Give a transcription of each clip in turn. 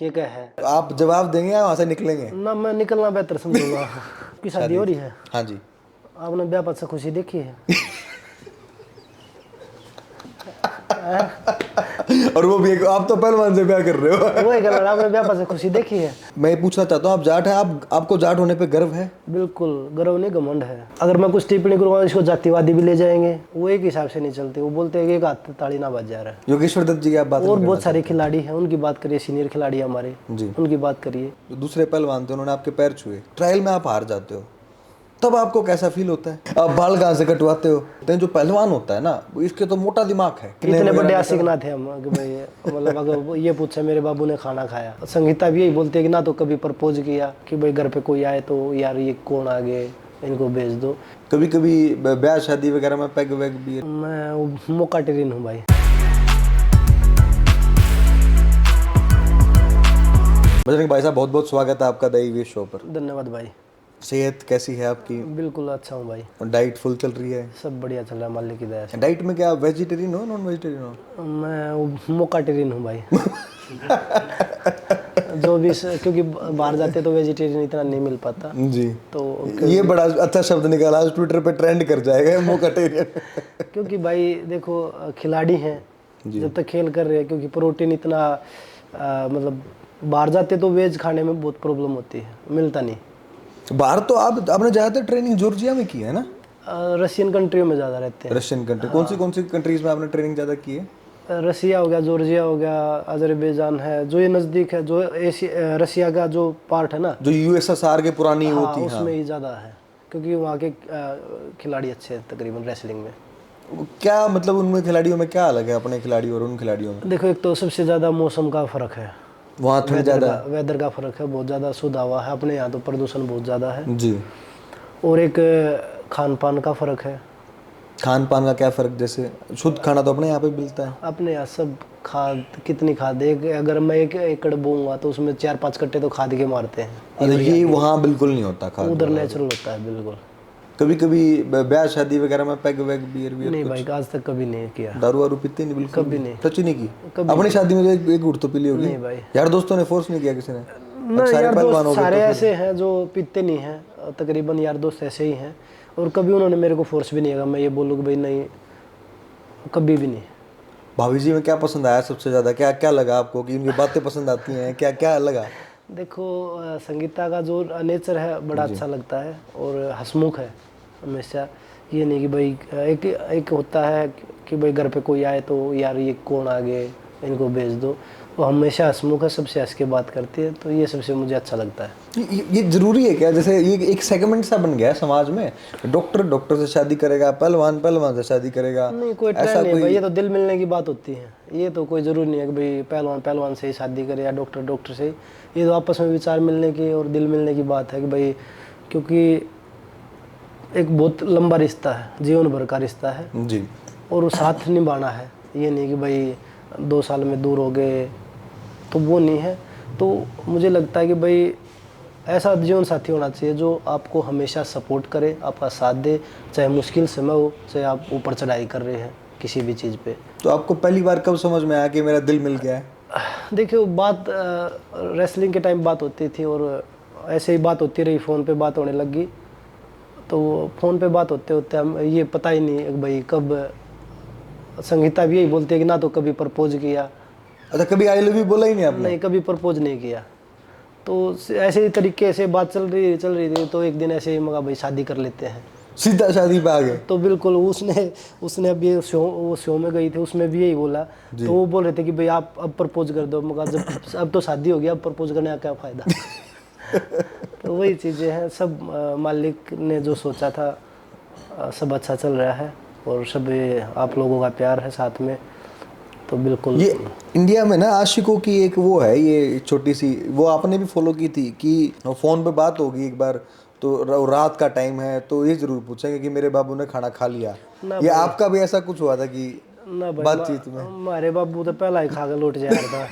क्या है। आप जवाब देंगे या वहाँ से निकलेंगे? ना मैं निकलना बेहतर समझूंगा। की शादी हो रही है? हाँ जी। आपने ब्याह पद से खुशी देखी है? और वो भी एक, आप तो पहलवान से ब्याह कर रहे हो। वही गलत, आपने ब्याह पद से खुशी देखी है? मैं ये पूछना चाहता हूँ, आप जाट हैं, आपको जाट होने पे गर्व है? बिल्कुल गर्व नहीं, घमंड है। अगर मैं कुछ टिप्पणी करूँगा इसको जातिवादी भी ले जाएंगे, वो एक हिसाब से नहीं चलते। वो बोलते हैं कि एक हाथ ताली ना बज जा रहा है। योगेश्वर दत्त जी की आप बात और नहीं बहुत करना सारे खिलाड़ी हैं, उनकी बात करिए, सीनियर खिलाड़ी हमारे, जी। उनकी बात करिए। जो दूसरे पहलवान थे उन्होंने आपके पैर छुए, ट्रायल में आप हार जाते हो, तब आपको कैसा फील होता है? आप बाल कहाँ से कटवाते हो? तो जो पहलवान होता है ना, इसके तो मोटा दिमाग है। इतने बड़े आशिक ना थे हम कि भाई मतलब अगर ये पूछे मेरे बाबू ने खाना खाया, संगीता भी यही बोलती है कि ना तो कभी प्रपोज किया कि भाई घर पे कोई आए तो यार ये कौन आ गए, इनको भेज दो। कभी कभी ब्याह शादी वगैरह में पैग वैग भी? मैं मौका टेरिन हूँ भाई। बजरंग भाई साहब, बहुत बहुत स्वागत है आपका द ईवीएस शो पर। धन्यवाद भाई। सेहत कैसी है आपकी? बिल्कुल अच्छा हूँ भाई। डाइट फुल चल रही है? सब बढ़िया चल रहा है मालिक की दया से। डाइट में क्या वेजिटेरियन हो नॉन वेजिटेरियन हो? मैं मौका टेरिन हूँ भाई। जो भी क्योंकि बाहर जाते तो वेजिटेरियन इतना नहीं मिल पाता जी। तो ये बड़ा अच्छा शब्द निकाला, आज ट्विटर पे ट्रेंड कर जाएगा मोकाटेरियन। क्योंकि भाई देखो खिलाड़ी हैं, जब तक खेल कर रहे हैं, क्योंकि प्रोटीन इतना मतलब बाहर जाते तो वेज खाने में बहुत प्रॉब्लम होती है, मिलता नहीं। बाहर तो आपने ज़्यादातर ट्रेनिंग जॉर्जिया में की है ना? रशियन कंट्रियों में ज़्यादा रहते हैं। रशियन कंट्री, कौन सी कंट्रीज में आपने ट्रेनिंग ज़्यादा की है? रसिया हो गया, जॉर्जिया हो गया, अजरबैजान है जो ये नज़दीक है, जो रसिया का जो पार्ट है ना, जो यूएसएसआर के पुरानी वो थी, उसमें ही ज़्यादा है, क्योंकि वहाँ के खिलाड़ी अच्छे हैं तकरीबन रेसलिंग में। क्या मतलब उनमें खिलाड़ियों में क्या अलग है अपने खिलाड़ियों और उन खिलाड़ियों में? देखो एक तो सबसे ज़्यादा मौसम का फ़र्क है, वहाँ ठंड ज़्यादा है, वेदर का फ़र्क है, बहुत ज़्यादा शुद्ध हवा है। अपने यहाँ तो प्रदूषण बहुत ज़्यादा है जी। और एक खान पान का फ़र्क है। खान पान का क्या फ़र्क? जैसे शुद्ध खाना तो अपने यहाँ पे मिलता है। अपने यहाँ सब खाद, कितनी खाद है, अगर मैं 1 एकड़ बोऊंगा तो उसमें 4-5 कट्टे तो खाद के मारते हैं। अरे ये वहाँ बिल्कुल नहीं होता खाद, उधर नेचुरल होता है बिल्कुल। कभी कभी ब्याह शादी वगैरह में पैग वैग बियर नहीं भाई, आज तक कभी नहीं किया। दारू वारू पीते नहीं? बिल्कुल कभी नहीं, सच ही नहीं की? अपनी शादी में तो एक घूंट तो पी ली होगी? नहीं भाई। यार दोस्तों ने फोर्स नहीं किया किसी ने? ना यार दोस्त सारे ऐसे हैं जो पीते नहीं हैं, तकरीबन यार दोस्त ऐसे ही हैं, और कभी उन्होंने मेरे को फोर्स भी नहीं किया। मैं ये बोलूँ कि भाई नहीं, कभी भी नहीं। भाभी जी में क्या पसंद आया सबसे ज़्यादा? क्या क्या लगा आपको कि उनकी बातें पसंद आती हैं? क्या क्या लगा? देखो संगीता का जो नेचर है बड़ा अच्छा लगता है, और हंसमुख है हमेशा। ये नहीं कि भाई एक होता है कि भाई घर पे कोई आए तो यार ये कौन आ गए, इनको भेज दो। वो हमेशा हंसमुख है, सबसे हंस के बात करती है, तो ये सबसे मुझे अच्छा लगता है। ये जरूरी है क्या? जैसे ये एक सेगमेंट सा बन गया है समाज में, डॉक्टर से शादी करेगा, पहलवान से शादी करेगा। नहीं कोई ट्रेंड नहीं भाई, ये तो दिल मिलने की बात होती है। ये तो कोई ज़रूरी नहीं है कि भाई पहलवान से ही शादी करे या डॉक्टर से। ये तो आपस में विचार मिलने की और दिल मिलने की बात है कि भाई, क्योंकि एक बहुत लंबा रिश्ता है, जीवन भर का रिश्ता है जी, और साथ निभाना है। ये नहीं कि भाई 2 साल में दूर हो गए, तो वो नहीं है। तो मुझे लगता है कि भाई ऐसा जीवन साथी होना चाहिए जो आपको हमेशा सपोर्ट करे, आपका साथ दे, चाहे मुश्किल समय हो, चाहे आप ऊपर चढ़ाई कर रहे हैं किसी भी चीज़ पे। तो आपको पहली बार कब समझ में आया कि मेरा दिल मिल गया है? देखिए बात रेसलिंग के टाइम बात होती थी, और ऐसे ही बात होती रही, फ़ोन पे बात होने लगी। तो फ़ोन पे बात होते होते हम ये पता ही नहीं भाई कब, संगीता भी यही बोलती है कि ना तो कभी प्रपोज किया। अच्छा, कभी आई लव यू बोला ही नहीं आपने? नहीं, कभी प्रपोज नहीं किया। तो ऐसे ही तरीके से बात चल रही थी, तो एक दिन ऐसे ही मगा भाई शादी कर लेते हैं, सीधा शादी पे आ गए? तो बिल्कुल उसने अभी वो शो में गई थी, उसमें भी यही बोला। तो वो बोल रहे थे कि भाई आप अब प्रपोज कर दो। मगर जब अब तो शादी हो गया, अब प्रपोज करने का क्या फ़ायदा। तो वही चीज़ें हैं, सब मालिक ने जो सोचा था सब अच्छा चल रहा है, और सब आप लोगों का प्यार है साथ में, तो बिल्कुल। ये इंडिया में ना आशिकों की एक वो है, ये छोटी सी वो आपने भी फॉलो की थी कि फ़ोन पे बात होगी एक बार, तो रात का टाइम है तो ये ज़रूर पूछेंगे कि मेरे बाबू ने खाना खा लिया। ये आपका भी ऐसा कुछ हुआ था कि ना भाई, बातचीत में? हमारे बाबू तो पहला ही खा कर लौट जा रहा था,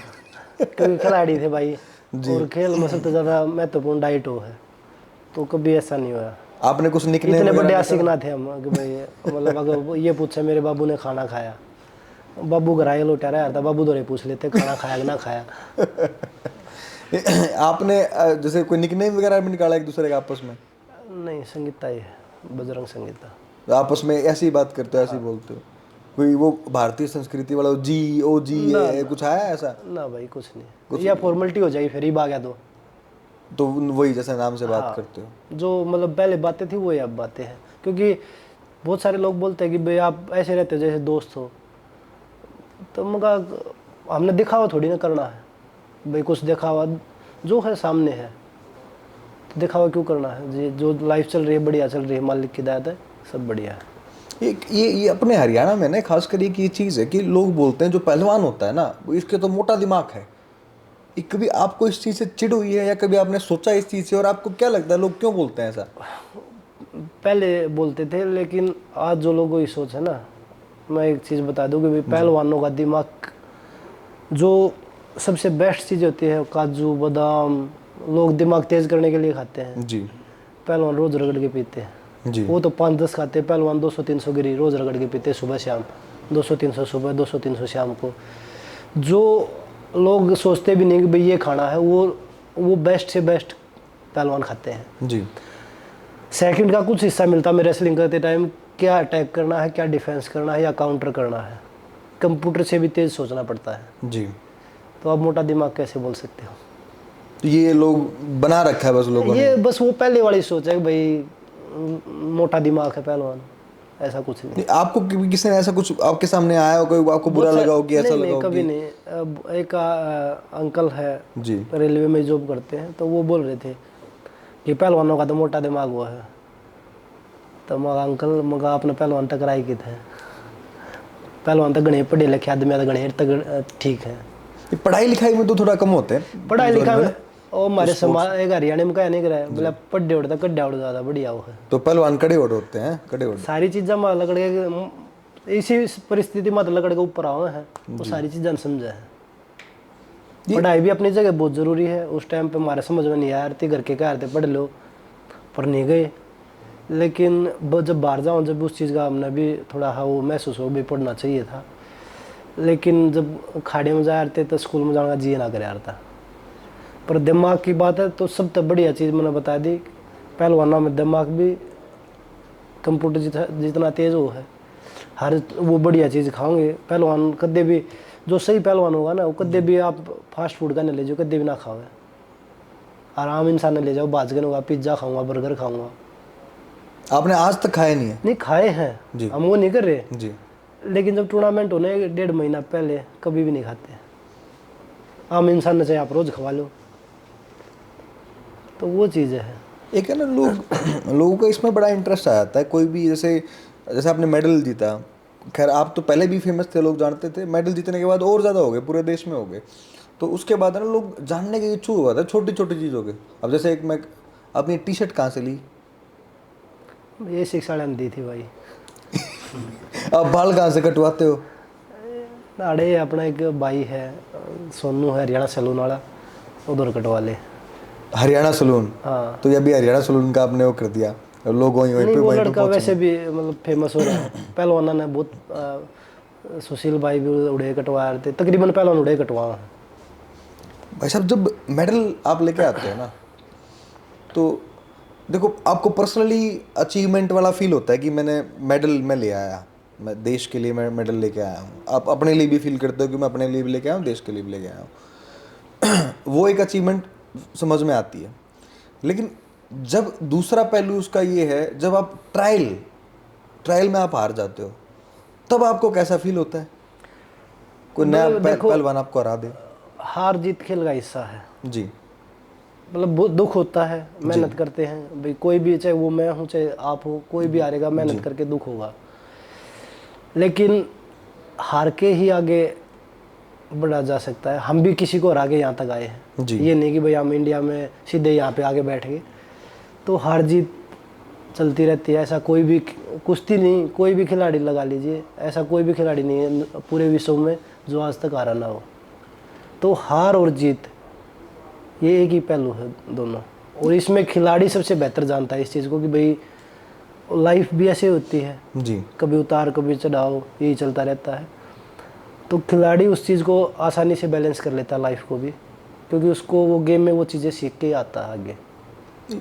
क्योंकि खिलाड़ी थे भाई, और खेल में सबसे ज़्यादा महत्वपूर्ण डाइट हो है, तो कभी ऐसा नहीं हुआ। आपने कुछ निकनेम? इतने बड़े आशिक ना थे हम कि भाई मतलब अगर ये पूछे मेरे बाबू ने खाना खाया, बाबू घर आए लौटा रहा था, बाबू दौरे पूछ लेते खाना खाया कि ना खाया। आपने जैसे कोई निकनेम वगैरह भी निकाला एक दूसरे का आपस में? नहीं, संगीता ही है, बजरंग संगीता। तो आपस में ऐसी ही बात करते हो, ऐसे ही बोलते हो? कोई वो भारतीय संस्कृति वाला जी ओ जी ना ये कुछ आया ऐसा? ना भाई, कुछ नहीं, या फॉर्मेलिटी हो जाएगी फिर ही भाग गया तो वही जैसे नाम से बात हाँ, करते हो? जो मतलब पहले बातें थी वही अब बातें हैं। क्योंकि बहुत सारे लोग बोलते हैं कि भाई आप ऐसे रहते हो जैसे दोस्त हो, तो मगा हमने दिखावा थोड़ी ना करना है भाई, कुछ दिखावा जो है सामने है, तो दिखावा क्यों करना है जी? जो लाइफ चल रही है बढ़िया चल रही है, मालिक की हिदायत है, सब बढ़िया है। ये अपने हरियाणा में ना खास कर एक ये चीज़ है कि लोग बोलते हैं जो पहलवान होता है ना वो इसके तो मोटा दिमाग है। कभी आपको इस चीज़ से चिढ़ हुई है या कभी आपने सोचा इस चीज़ से, और आपको क्या लगता है लोग क्यों बोलते हैं ऐसा? पहले बोलते थे, लेकिन आज जो लोगों की सोच है ना, मैं एक चीज़ बता दूं कि भाई पहलवानों का दिमाग, जो सबसे बेस्ट चीज़ होती है काजू बादाम, लोग दिमाग तेज करने के लिए खाते हैं। जी पहलवान रोज रगड़ के पीते हैं। जी वो तो 5-10 खाते हैं, पहलवान 200-300 गिरी रोज रगड़ के पीते हैं, सुबह शाम 200-300 सुबह, 200-300 शाम को। जो लोग सोचते भी नहीं कि भाई ये खाना है, वो बेस्ट से बेस्ट पहलवान खाते हैं। जी सेकंड का कुछ हिस्सा मिलता है मेरे रेसलिंग करते टाइम, क्या अटैक करना है, क्या डिफेंस करना है, या काउंटर करना है। कंप्यूटर से भी तेज सोचना पड़ता है। जी। तो आप मोटा दिमाग कैसे बोल सकते हो? तो ये लोग बना रखा है बस लोगों ने। ये बस वो पहले वाली सोच है कि भाई मोटा दिमाग है पहलवान, ऐसा कुछ नहीं। आपको किसी ने ऐसा कुछ आपके सामने आया हो, कोई आपको बुरा लगा हो कि ऐसा लगा हो? कभी नहीं। अब एक अंकल है जी रेलवे में जॉब करते हैं, तो वो बोल रहे थे कि पहलवानों का तो मोटा दिमाग हुआ है। तो मगा अंकल मगा आपने पहलवान तक राय की थे, पहलवान तक गणे पढ़े लिखे आदमी तो गणे तक ठीक है। ये पढ़ाई लिखाई में तो थोड़ा कम होते हैं। पढ़ाई लिखाई में और हमारे समाज एक हरियाणा में क्या नहीं कराया, बोला पढ़े उड़ता कड्डा उड़ ज्यादा बढ़िया वो है। तो पहलवान कड़े उड़ होते हैं, कड़े उड़। सारी चीज़ें में लकड़ के इसी परिस्थिति में लकड़ के ऊपर आए हैं, वो सारी चीज़ें समझे हैं। पढ़ाई भी अपनी जगह बहुत ज़रूरी है। उस टाइम पे हमारे समझ में नहीं आया रही, घर के कह रहे थे पढ़ लो, पर नहीं गए। लेकिन जब बाहर जाऊँ, जब उस चीज़ का हमने भी थोड़ा हाँ वो महसूस हो भी पढ़ना चाहिए था। लेकिन जब खाड़ी में जा रहे थे तो स्कूल में जाने का जी ना कर रहा था। पर दिमाग की बात है तो सब तो बढ़िया चीज़ मैंने बता दी, पहलवानों में दिमाग भी कंप्यूटर जितना तेज वो है, हर वो बढ़िया चीज़ खाओगे। पहलवान कदे भी जो सही पहलवान होगा ना, वो कदे भी आप फास्ट फूड का नहीं ले जाओ, कदे भी ना खाओगे। आराम इंसान ने ले जाओ, बाजगन होगा, पिज्ज़ा खाऊंगा, बर्गर खाऊंगा। आपने आज तक खाया नहीं है? नहीं खाए हैं, हम वो नहीं कर रहे जी। लेकिन जब टूर्नामेंट होने 1.5 महीना पहले कभी भी नहीं खाते। आम इंसान ने चाहे आप रोज़ खवा लो, तो वो चीज़ है। एक है ना लोगों का इसमें बड़ा इंटरेस्ट आ जाता है। कोई भी जैसे आपने मेडल जीता, खैर आप तो पहले भी फेमस थे, लोग जानते थे। मेडल जीतने के बाद और ज़्यादा हो गए, पूरे देश में हो गए। तो उसके बाद है ना लोग जानने के इच्छुक हुआ था छोटी छोटी चीज़ों के। अब जैसे एक मैं अपनी टी शर्ट कहाँ से ली? ये शिक्षा ने दी थी भाई। आप बाल कहाँ से कटवाते हो? अरे अपना एक भाई है सोनू है, हरियाणा सैलून वाला, उधर कटवा ले। हरियाणा सलून? हाँ। तो ये भी हरियाणा सलून का आपने वो कर दिया, लोग वहीं नहीं, पे वो वहीं पे लड़का पहुंच वैसे भी मतलब फेमस हो रहा है। पहलवाना ने बहुत सुशील भाई भी उड़े कटवा रहे थे, तकरीबन पहलवान उड़े कटवा। भाई साहब जब मेडल आप लेके आते हो ना, तो देखो आपको पर्सनली अचीवमेंट वाला फील होता है कि मैंने मेडल में ले आया, मैं देश के लिए मैं मेडल लेके आया हूँ। आप अपने लिए भी फील करते हो कि मैं अपने लिए भी लेके आया हूँ, देश के लिए भी लेके आया हूँ। वो एक अचीवमेंट समझ में आती है। लेकिन जब दूसरा पहलू उसका ये है, जब आप ट्रायल में आप हार जाते हो, तब आपको कैसा फील होता है? कोई नया पहलवान आपको हरा दे। हार जीत खेल का हिस्सा है जी। मतलब बहुत दुख होता है, मेहनत करते हैं भाई, कोई भी, चाहे वो मैं हूँ चाहे आप हो, कोई भी हारेगा, मेहनत करके दुख होगा। लेकिन हार के ही आगे बढ़ा जा सकता है। हम भी किसी को हरा के यहाँ तक आए हैं, ये नहीं कि भाई हम इंडिया में सीधे यहाँ पे आगे बैठ गए। तो हार जीत चलती रहती है। ऐसा कोई भी कुश्ती नहीं, कोई भी खिलाड़ी लगा लीजिए, ऐसा कोई भी खिलाड़ी नहीं है पूरे विश्व में जो आज तक हारा ना हो। तो हार और जीत ये एक ही पहलू है दोनों, और इसमें खिलाड़ी सबसे बेहतर जानता है इस चीज़ को कि भाई लाइफ भी ऐसे होती है जी, कभी उतार कभी चढ़ाव, यही चलता रहता है। तो खिलाड़ी उस चीज़ को आसानी से बैलेंस कर लेता है लाइफ को भी, क्योंकि उसको वो गेम में वो चीज़ें सीख के ही आता है आगे।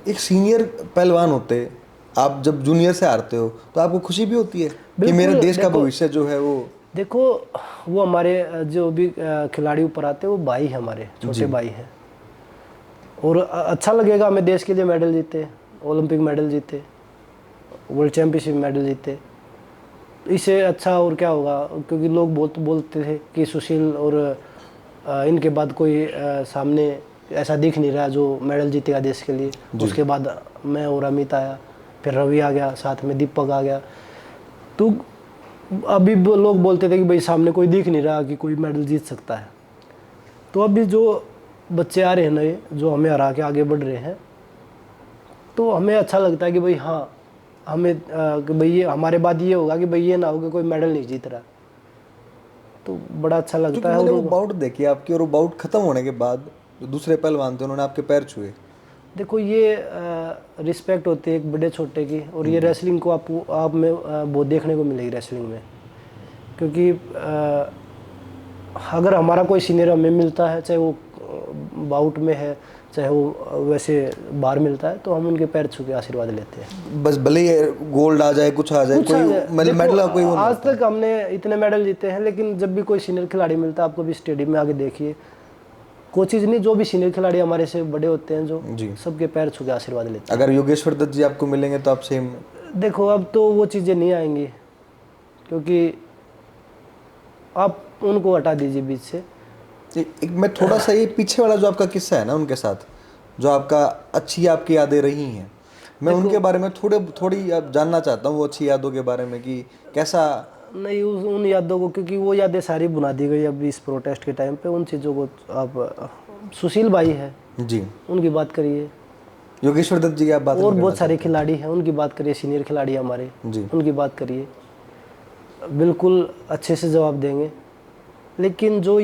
एक सीनियर पहलवान होते, आप जब जूनियर से हारते हो तो आपको खुशी भी होती है कि मेरे बिल्कुल, देश का भविष्य जो है वो। देखो वो हमारे जो भी खिलाड़ी ऊपर आते हैं वो भाई है, हमारे छोटे भाई हैं, और अच्छा लगेगा हमें देश के लिए मेडल जीते, ओलंपिक मेडल जीते, वर्ल्ड चैम्पियनशिप मेडल जीते, इससे अच्छा और क्या होगा। क्योंकि लोग बोलते थे कि सुशील और इनके बाद कोई सामने ऐसा दिख नहीं रहा जो मेडल जीतेगा देश के लिए। उसके बाद मैं और अमित आया, फिर रवि आ गया, साथ में दीपक आ गया, तो अभी लोग बोलते थे कि भाई सामने कोई दिख नहीं रहा कि कोई मेडल जीत सकता है। तो अभी जो बच्चे आ रहे हैं नए, जो हमें हरा के आगे बढ़ रहे हैं, तो हमें अच्छा लगता है कि भाई हाँ, हमें कि भाई ये हमारे बाद ये होगा कि भाई ये ना हो कि कोई मेडल नहीं जीत रहा, तो बड़ा अच्छा लगता है। मैंने वो बाउट देखी आपकी, और वो बाउट खत्म होने के बाद जो दूसरे पहलवान थे उन्होंने आपके पैर छुए। देखो ये रिस्पेक्ट होती है एक बड़े छोटे की, और ये रेसलिंग को आप में बहुत देखने को मिलेगी रेसलिंग में, क्योंकि अगर हमारा कोई सीनियर हमें मिलता है, चाहे वो बाउट में है चाहे वो वैसे बाहर मिलता है, तो हम उनके पैर छू के आशीर्वाद लेते हैं। बस भले ही गोल्ड आ जाए, कुछ आ जाए, कोई मेडल का कोई वो नहीं आज होता। तक हमने इतने मेडल जीते हैं, लेकिन जब भी कोई सीनियर खिलाड़ी मिलता है, आपको भी स्टेडियम में आके देखिए, कोचिज नहीं, जो भी सीनियर खिलाड़ी हमारे से बड़े होते हैं, जो सबके पैर छू के आशीर्वाद लेते अगर योगेश्वर दत्त जी आपको मिलेंगे तो आप सेम। देखो अब तो वो चीज़ें नहीं आएंगी, क्योंकि आप उनको हटा दीजिए बीच से। एक मैं थोड़ा सा ये पीछे वाला जो आपका किस्सा है ना उनके साथ, जो आपका अच्छी आपकी यादें रही हैं, मैं उनके बारे में थोड़ी अब जानना चाहता हूँ, वो अच्छी यादों के बारे में कि कैसा। नहीं, उन यादों को, क्योंकि वो यादें सारी बुना दी गई अभी इस प्रोटेस्ट के टाइम पे, उन चीज़ों को आप सुशील भाई है जी, उनकी बात करिए, योगेश्वर दत्त जी की आप बात और बहुत सारे खिलाड़ी हैं उनकी बात करिए, सीनियर खिलाड़ी हमारे जी, उनकी बात करिए, बिल्कुल अच्छे से जवाब देंगे। लेकिन जो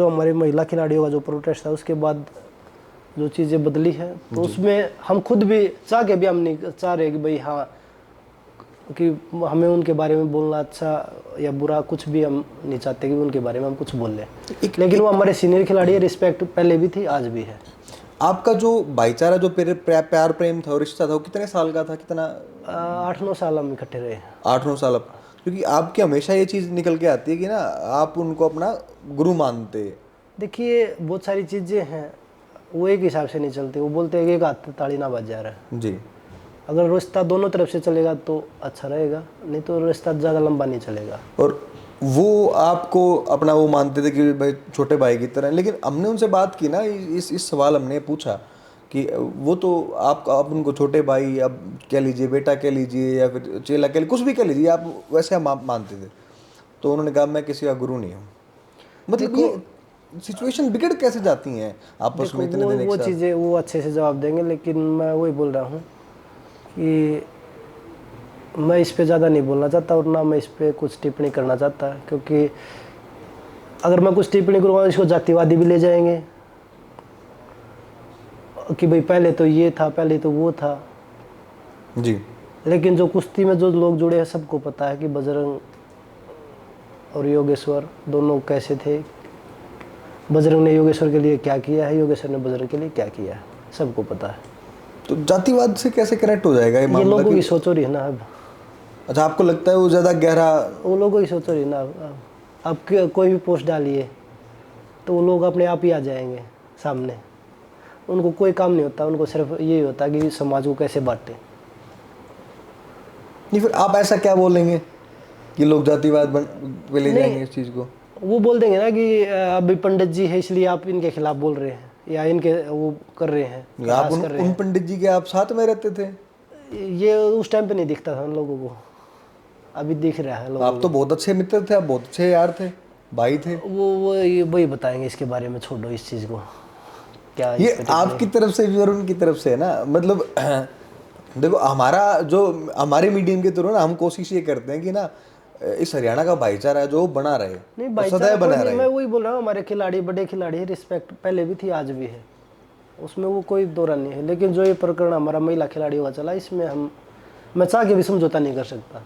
हमारे महिला खिलाड़ियों का जो प्रोटेस्ट था, उसके बाद जो चीज़ें बदली हैं, तो उसमें हम खुद भी चाह के भी हम नहीं चाह रहे कि भाई हाँ, कि हमें उनके बारे में बोलना अच्छा या बुरा कुछ भी हम नहीं चाहते कि उनके बारे में हम कुछ बोल लें। लेकिन वो हमारे सीनियर खिलाड़ी है, रिस्पेक्ट पहले भी थी, आज भी है। आपका जो भाईचारा, जो प्यार प्रेम था और रिश्ता था, वो कितने साल का था? कितना? 8-9 साल हम इकट्ठे रहे। 8-9 साल। क्योंकि आपकी हमेशा ये चीज़ निकल के आती है कि ना आप उनको अपना गुरु मानते। देखिए बहुत सारी चीज़ें हैं वो एक हिसाब से नहीं चलती, वो बोलते हैं कि एक हाथ ताली ना बज जा रहा है जी। अगर रिश्ता दोनों तरफ से चलेगा तो अच्छा रहेगा, नहीं तो रिश्ता ज़्यादा लंबा नहीं चलेगा। और वो आपको अपना वो मानते थे कि भाई छोटे भाई की तरह। लेकिन हमने उनसे बात की ना, इस सवाल हमने पूछा कि वो तो आप उनको छोटे भाई, अब कह लीजिए, बेटा कह लीजिए, या फिर चेला कह लीजिए, कुछ भी कह लीजिए, आप वैसे हम मानते थे। तो उन्होंने कहा मैं किसी का गुरु नहीं हूँ। मतलब ये सिचुएशन बिगड़ कैसे जाती हैं आपस में इतने दिन? वो चीज़ें वो अच्छे से जवाब देंगे, लेकिन मैं वही बोल रहा हूँ कि मैं इस पे ज़्यादा नहीं बोलना चाहता, और ना मैं इस पे कुछ टिप्पणी करना चाहता, क्योंकि अगर मैं कुछ टिप्पणी करूँगा इसको जातिवादी भी ले जाएंगे कि भाई पहले तो ये था, पहले तो वो था जी। लेकिन जो कुश्ती में जो लोग जुड़े हैं सबको पता है कि बजरंग और योगेश्वर दोनों कैसे थे, बजरंग ने योगेश्वर के लिए क्या किया है, योगेश्वर ने बजरंग के लिए क्या किया है, सबको पता है। तो जातिवाद से कैसे कनेक्ट हो जाएगा ये मामला? लोगों की सोच हो रही है ना अब। अच्छा, आपको लगता है वो ज़्यादा गहरा? वो लोगों की सोच हो रही है ना अब कोई भी पोस्ट डालिए तो वो लोग अपने आप ही आ जाएंगे सामने, उनको कोई काम नहीं होता, उनको सिर्फ यही होता कि समाज को कैसे बांटे। नहीं, फिर आप ऐसा क्या बोलेंगे कि लोग जातिवाद पे ले जाएंगे इस चीज़ को? वो बोल देंगे ना कि अभी पंडित जी है इसलिए आप इनके खिलाफ बोल रहे हैं या इनके वो कर रहे हैं, आप उन पंडित जी के आप साथ में रहते थे? ये उस टाइम पे नहीं दिखता था उन लोगों को, अभी दिख रहा है लोगों आप तो बहुत अच्छे मित्र थे, आप बहुत अच्छे यार थे, भाई थे। वो वही बताएंगे इसके बारे में, छोड़ो इस चीज़ को। क्या ये आपकी तरफ से भी और उनकी तरफ से है ना, मतलब देखो हमारे मीडियम के थ्रू ना हम कोशिश ये करते हैं कि ना इस हरियाणा का भाईचारा है जो बना रहे, नहीं भाईचारा बना रहे। मैं वही बोल रहा हूँ, हमारे खिलाड़ी बड़े खिलाड़ी है, रिस्पेक्ट पहले भी थी आज भी है, उसमें वो कोई दौरा नहीं है। लेकिन जो ये प्रकरण हमारा महिला खिलाड़ियों का चला, इसमें मैं चाह के भी समझौता नहीं कर सकता।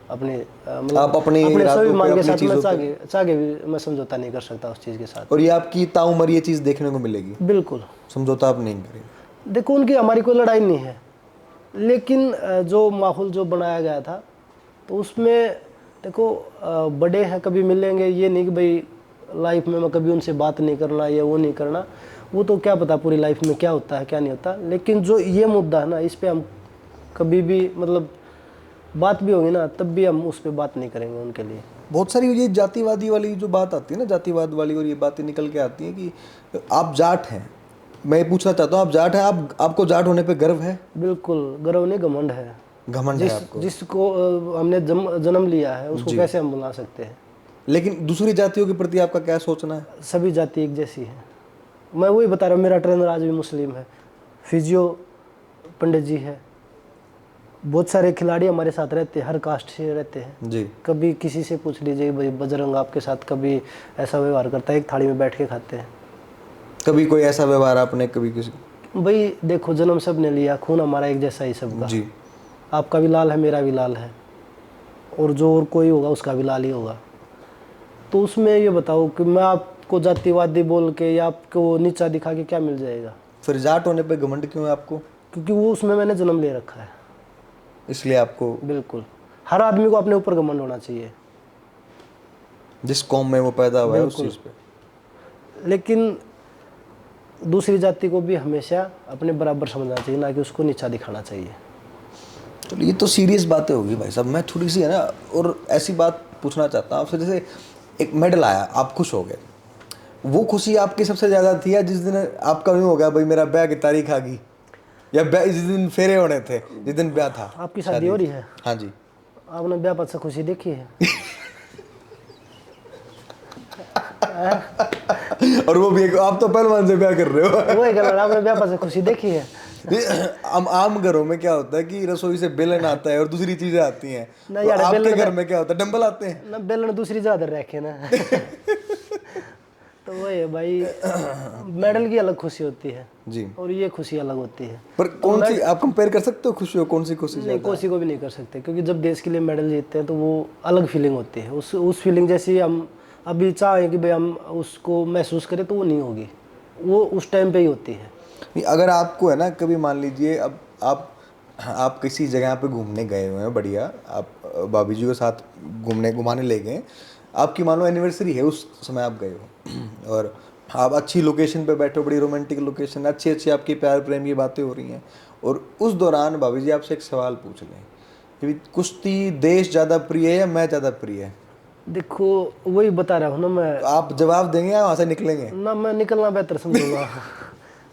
अपने आप अपने अपने इरादों पे, स्वाभिमान के अपनी साथ मैं चीज़ों पे। चाहे भी मैं समझौता नहीं कर सकता उस चीज़ के साथ। और ये आपकी ताउम्र ये चीज़ देखने को मिलेगी, बिल्कुल। समझौता आप नहीं करेंगे। देखो उनकी हमारी कोई लड़ाई नहीं है, लेकिन जो माहौल जो बनाया गया था तो उसमें देखो बड़े हैं, कभी मिलेंगे, ये नहीं कि भाई लाइफ में मैं कभी उनसे बात नहीं करना या वो नहीं करना, वो तो क्या पता पूरी लाइफ में क्या होता है क्या नहीं होता। लेकिन जो ये मुद्दा है ना, इस पे हम कभी भी मतलब बात भी होगी ना तब भी हम उस पर बात नहीं करेंगे उनके लिए। बहुत सारी ये जातिवादी वाली जो बात आती है ना, जातिवाद वाली, और ये बातें निकल के आती हैं कि आप जाट हैं। मैं ये पूछना चाहता हूँ, आप जाट हैं, आपको जाट होने पे गर्व है? बिल्कुल, गर्व नहीं घमंड है। घमंड है आपको? जिसको हमने जन्म लिया है उसको कैसे हम बुला सकते हैं। लेकिन दूसरी जातियों के प्रति आपका क्या सोचना है? सभी जाति एक जैसी है। मैं वही बता रहा हूँ, मेरा ट्रेनर आज भी मुस्लिम है, फिजियो पंडित जी है, बहुत सारे खिलाड़ी हमारे साथ रहते हैं, हर कास्ट से रहते हैं जी। कभी किसी से पूछ लीजिए भाई बजरंग आपके साथ कभी ऐसा व्यवहार करता है, एक थाली में बैठ के खाते हैं। कभी कोई ऐसा व्यवहार आपने कभी किसी? भाई देखो जन्म सब ने लिया, खून हमारा एक जैसा ही सबका। जी। आपका भी लाल है, मेरा भी लाल है, और जो और कोई होगा उसका भी लाल ही होगा। तो उसमें ये बताओ कि मैं आपको जातिवादी बोल के या आपको नीचा दिखा के क्या मिल जाएगा? फिर जाट होने पे घमंड क्यों है आपको? क्योंकि वो उसमें मैंने जन्म ले रखा है, इसलिए आपको? बिल्कुल। हर आदमी को अपने ऊपर घमंड होना चाहिए, जिस कौम में वो पैदा हुआ है उस चीज़ पे। लेकिन दूसरी जाति को भी हमेशा अपने बराबर समझना चाहिए, ना कि उसको नीचा दिखाना चाहिए। तो ये तो सीरियस बातें होगी भाई साहब। मैं थोड़ी सी है ना, और ऐसी बात पूछना चाहता हूँ आपसे, जैसे एक मेडल आया, आप खुश हो गए, वो खुशी आपकी सबसे ज़्यादा थी, या जिस दिन आपका यूँ हो गया भाई मेरा ब्याह की तारीख आ गई, या ब्याह जिस दिन फेरे होने थे, जिस दिन ब्याह था? आपकी शादी हो रही है? हाँ जी। आपने ब्याह पर से खुशी देखी है? और वो भी एक, आप तो पहलवान से ब्याह कर रहे हो। वही कर, आपने ब्याह पर से खुशी देखी है? आम घरों में क्या होता है कि रसोई से बेलन आता है और दूसरी चीजें आती हैं। ना तो यार, आपके घर में क्या होता है, डंबल आते हैं ना, बेलन दूसरी ज्यादा रखे ना। तो वही है भाई, मेडल की अलग खुशी होती है जी, और ये खुशी अलग होती है। पर कौन सी आप कंपेयर कर सकते हो खुशी हो, कौन सी खुशी नहीं, ज्यादा? किसी को भी नहीं कर सकते, क्योंकि जब देश के लिए मेडल जीतते हैं तो वो अलग फीलिंग होती है। उस फीलिंग जैसी हम अभी चाहें कि भाई हम उसको महसूस करें तो वो नहीं होगी, वो उस टाइम पे ही होती है। नहीं, अगर आपको है ना, कभी मान लीजिए अब आप किसी जगह पे घूमने गए हुए हैं, बढ़िया, आप भाभी जी के साथ घुमाने ले गए, आपकी मान लो एनिवर्सरी है, उस समय आप गए हो और आप अच्छी लोकेशन पे बैठे हो, बड़ी रोमांटिक लोकेशन, अच्छी अच्छी आपकी प्यार प्रेम की बातें हो रही हैं, और उस दौरान भाभी जी आपसे एक सवाल पूछ लें कि कुश्ती देश ज़्यादा प्रिय है या मैं ज़्यादा प्रिय है? देखो वही बता रहा हूँ ना मैं, तो आप जवाब देंगे या वहाँ से निकलेंगे? ना मैं निकलना बेहतर समझूंगा।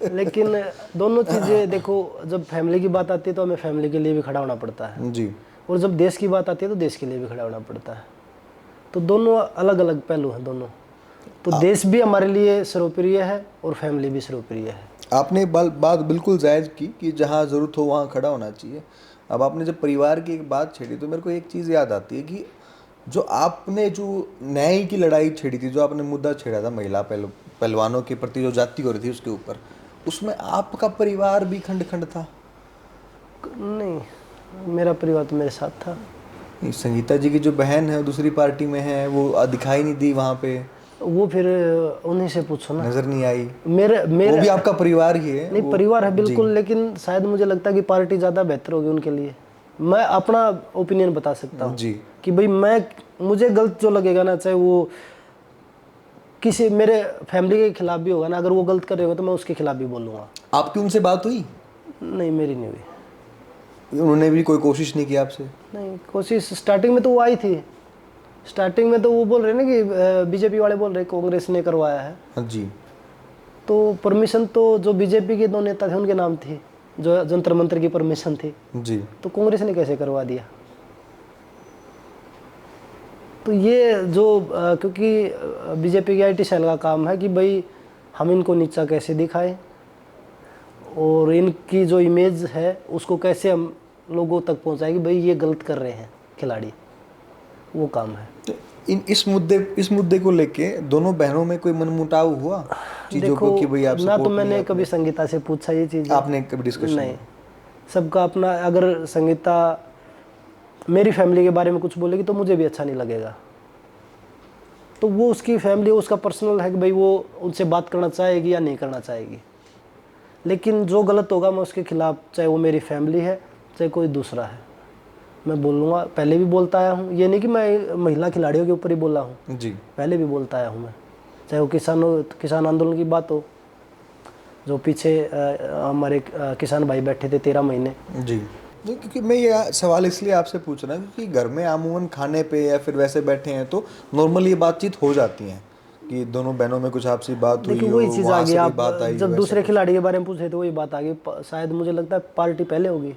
लेकिन दोनों चीज़ें देखो, जब फैमिली की बात आती है तो हमें फैमिली के लिए भी खड़ा होना पड़ता है, जी। और जब देश की बात आती है तो देश के लिए भी खड़ा होना पड़ता है। तो दोनों अलग अलग पहलू हैं दोनों। तो देश भी हमारे लिए सर्वप्रिय है और फैमिली भी सर्वप्रिय है। आपने बात बिल्कुल जायज़ की कि जहाँ ज़रूरत हो वहाँ खड़ा होना चाहिए। अब आपने जब परिवार की एक बात छेड़ी तो मेरे को एक चीज़ याद आती है कि जो आपने जो न्याय की लड़ाई छेड़ी थी, जो आपने मुद्दा छेड़ा था महिला पहलवानों के प्रति, जो जाति हो रही थी उसके ऊपर, उसमें आपका परिवार भी खंड खंड था? नहीं, मेरा परिवार तो मेरे साथ था। संगीता जी की जो बहन है दूसरी पार्टी में है, वो दिखाई नहीं दी वहाँ पे? वो फिर उन्हीं से पूछो ना। नज़र नहीं आई? मेरे वो भी आपका परिवार ही है? नहीं, परिवार है बिल्कुल, लेकिन शायद मुझे लगता है कि पार्टी ज़्यादा बेहतर होगी उनके लिए। मैं अपना ओपिनियन बता सकता हूँ जी कि भाई मुझे गलत जो लगेगा ना, चाहे वो किसी मेरे फैमिली के खिलाफ भी होगा ना, अगर वो गलत कर रहे हो तो मैं उसके खिलाफ भी बोलूँगा। आपकी उनसे बात हुई? नहीं, मेरी नहीं हुई। उन्होंने भी कोई कोशिश नहीं की आपसे? नहीं, कोशिश स्टार्टिंग में तो वो आई थी। स्टार्टिंग में तो वो बोल रहे ना कि बीजेपी वाले बोल रहे कांग्रेस ने करवाया है। हाँ जी। तो परमिशन तो जो बीजेपी के दो नेता थे उनके नाम थी, जो जंतर मंत्र की परमिशन थी। जी। तो कांग्रेस ने कैसे करवा दिया? तो ये जो क्योंकि बीजेपी की आईटी सेल का काम है कि भाई हम इनको नीचा कैसे दिखाएं और इनकी जो इमेज है उसको कैसे हम लोगों तक पहुंचाएं कि भाई ये गलत कर रहे हैं खिलाड़ी, वो काम है। तो इस मुद्दे को लेके दोनों बहनों में कोई मनमुटाव हुआ चीजों को कि भाई आप ना, तो support मैंने नहीं कभी संगीता से पूछा ये चीज़। आपने कभी डिस्कशन नहीं, सबका अपना, अगर संगीता मेरी फैमिली के बारे में कुछ बोलेगी तो मुझे भी अच्छा नहीं लगेगा। तो वो उसकी फैमिली, उसका पर्सनल है कि भाई वो उनसे बात करना चाहेगी या नहीं करना चाहेगी। लेकिन जो गलत होगा मैं उसके खिलाफ, चाहे वो मेरी फैमिली है चाहे कोई दूसरा है, मैं बोलूँगा। पहले भी बोलता आया हूँ, ये नहीं कि मैं महिला खिलाड़ियों के ऊपर ही बोला हूँ जी। पहले भी बोलता आया हूँ मैं। चाहे वो किसान आंदोलन की बात हो, जो पीछे हमारे किसान भाई बैठे थे 13 महीने। जी। नहीं, क्योंकि मैं ये सवाल इसलिए आपसे पूछ रहा हूँ क्योंकि घर में अमूमन खाने पे या फिर वैसे बैठे हैं तो नॉर्मली ये बातचीत हो जाती है कि दोनों बहनों में कुछ आपसी बात हुई देखिए हो, वही चीज़ आ वहाँ गई। से कोई आप बात आई हो, जब वैसा दूसरे कुछ। खिलाड़ी के बारे में पूछे तो वही बात आ गई। शायद मुझे लगता है पार्टी पहले होगी।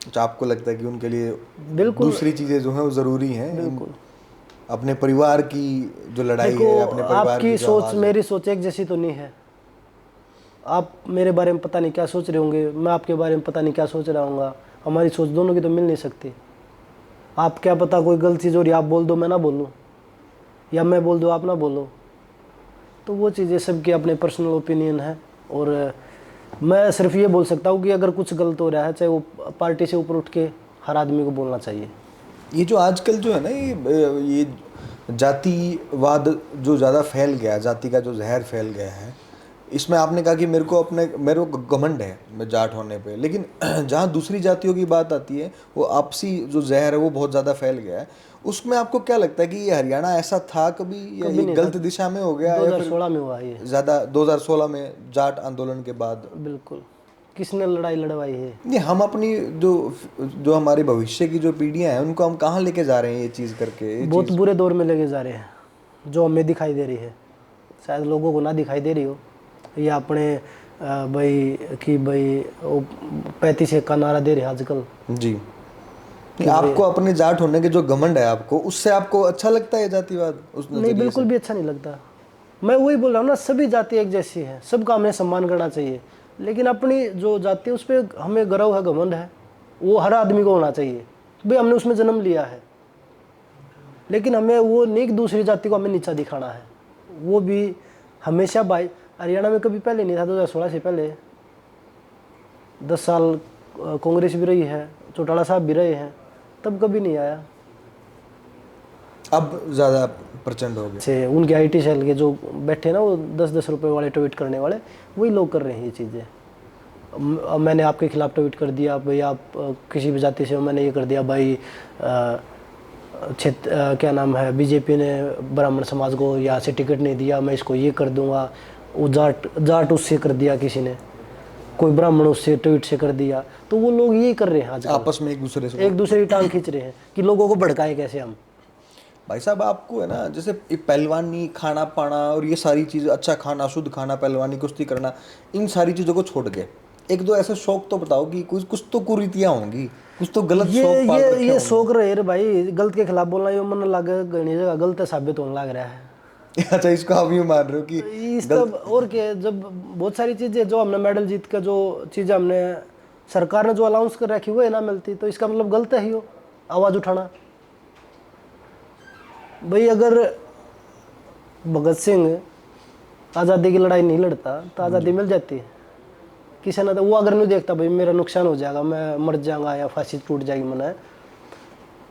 अच्छा, आपको लगता है कि उनके लिए बिल्कुल दूसरी चीज़ें जो हैं वो ज़रूरी हैं, बिल्कुल। अपने परिवार की जो लड़ाई देखो, है, अपने परिवार की आपकी जो सोच आवाज़ है। मेरी सोच एक जैसी तो नहीं है। आप मेरे बारे में पता नहीं क्या सोच रहे होंगे, मैं आपके बारे में पता नहीं क्या सोच रहा हूँगा। हमारी सोच दोनों की तो मिल नहीं सकती। आप क्या पता कोई गलत चीज़ हो रही है, आप बोल दो मैं ना बोलूँ, या मैं बोल दूँ आप ना बोलो। तो वो चीज़ें सबके अपने पर्सनल ओपिनियन है। और मैं सिर्फ ये बोल सकता हूँ कि अगर कुछ गलत हो रहा है, चाहे वो पार्टी से ऊपर उठ के हर आदमी को बोलना चाहिए। ये जो आजकल जो है ना ये जातिवाद जो ज़्यादा फैल गया, जाति का जो जहर फैल गया है, इसमें आपने कहा कि मेरे को घमंड है मैं जाट होने पे, लेकिन जहाँ दूसरी जातियों की बात आती है वो आपसी जो जहर है वो बहुत ज़्यादा फैल गया है। उसमें आपको क्या लगता है कि ये हरियाणा ऐसा था कभी, या कभी ये नहीं गलत था। दिशा में हो गया, या फिर 2016 में हुआ ये। ज़्यादा 2016 में जाट आंदोलन के बाद? बिल्कुल। किसने लड़ाई लड़वाई है? ये हम अपनी जो जो हमारे भविष्य की जो पीढ़ियां हैं उनको हम कहाँ लेके जा रहे हैं ये चीज़ करके, ये बहुत चीज़? बुरे दौर में लेके जा रहे हैं, जो हमें दिखाई दे रही है। शायद लोगों को ना दिखाई दे रही हो। ये अपने भाई वो 35 का नारा दे रहे हैं आजकल। जी। नहीं, आपको अपने जाट होने के जो घमंड है आपको, उससे आपको अच्छा लगता है जातिवाद उस नहीं, नजरिए बिल्कुल से? भी अच्छा नहीं लगता। मैं वही बोल रहा हूँ ना, सभी जाति एक जैसी है, सबका हमें सम्मान करना चाहिए। लेकिन अपनी जो जाति है उस पर हमें गर्व है, घमंड है, वो हर आदमी को होना चाहिए। भाई हमने उसमें जन्म लिया है, लेकिन हमें वो नहीं कि दूसरी जाति को हमें नीचा दिखाना है। वो भी हमेशा भाई, हरियाणा में कभी पहले नहीं था। 2016 से पहले 10 साल कांग्रेस भी रही है, चौटाला साहब भी रहे हैं, तब कभी नहीं आया। अब ज़्यादा प्रचंड हो गया। से उनके आईटी सेल के जो बैठे ना, वो 10-10 रुपए वाले ट्वीट करने वाले, वही लोग कर रहे हैं ये चीज़ें। अब मैंने आपके खिलाफ ट्वीट कर दिया भाई, आप किसी भी जाति से हो, मैंने ये कर दिया भाई, क्या नाम है, बीजेपी ने ब्राह्मण समाज को यहाँ से टिकट नहीं दिया, मैं इसको ये कर दूंगा। वो जाट उससे कर दिया, किसी ने कोई ब्राह्मण उससे ट्वीट से कर दिया। तो वो लोग यही कर रहे हैं आजकल, आपस में एक दूसरे की टांग खींच रहे हैं कि लोगों को भड़काएं कैसे हम। भाई साहब, आपको है ना, जैसे पहलवानी, खाना पाना और ये सारी चीज़ें, अच्छा खाना, शुद्ध खाना, पहलवानी, कुश्ती करना, इन सारी चीज़ों को छोड़ के एक दो ऐसे शौक तो बताओ कि कुछ तो कुरीतियाँ होंगी, कुछ तो गलत शौक पाल रखे ये होंगे। शौक रहे रे भाई। गलत के खिलाफ बोलना, ये मन लगे गणी जगह गलत साबित होने लग रहा है। अच्छा, इसको आप यूँ मान रहे हो कि इस तब और क्या, जब बहुत सारी चीजें जो हमने मेडल जीत कर, जो चीजें हमने सरकार ने जो अलाउंस कर रखी वो है ना मिलती, तो इसका मतलब गलत है ही हो आवाज उठाना। भाई अगर भगत सिंह आज़ादी की लड़ाई नहीं लड़ता तो आज़ादी मिल जाती है किसी ना। तो वो अगर नहीं देखता भाई मेरा नुकसान हो जाएगा, मैं मर जाऊंगा या फांसी टूट जाएगी मन,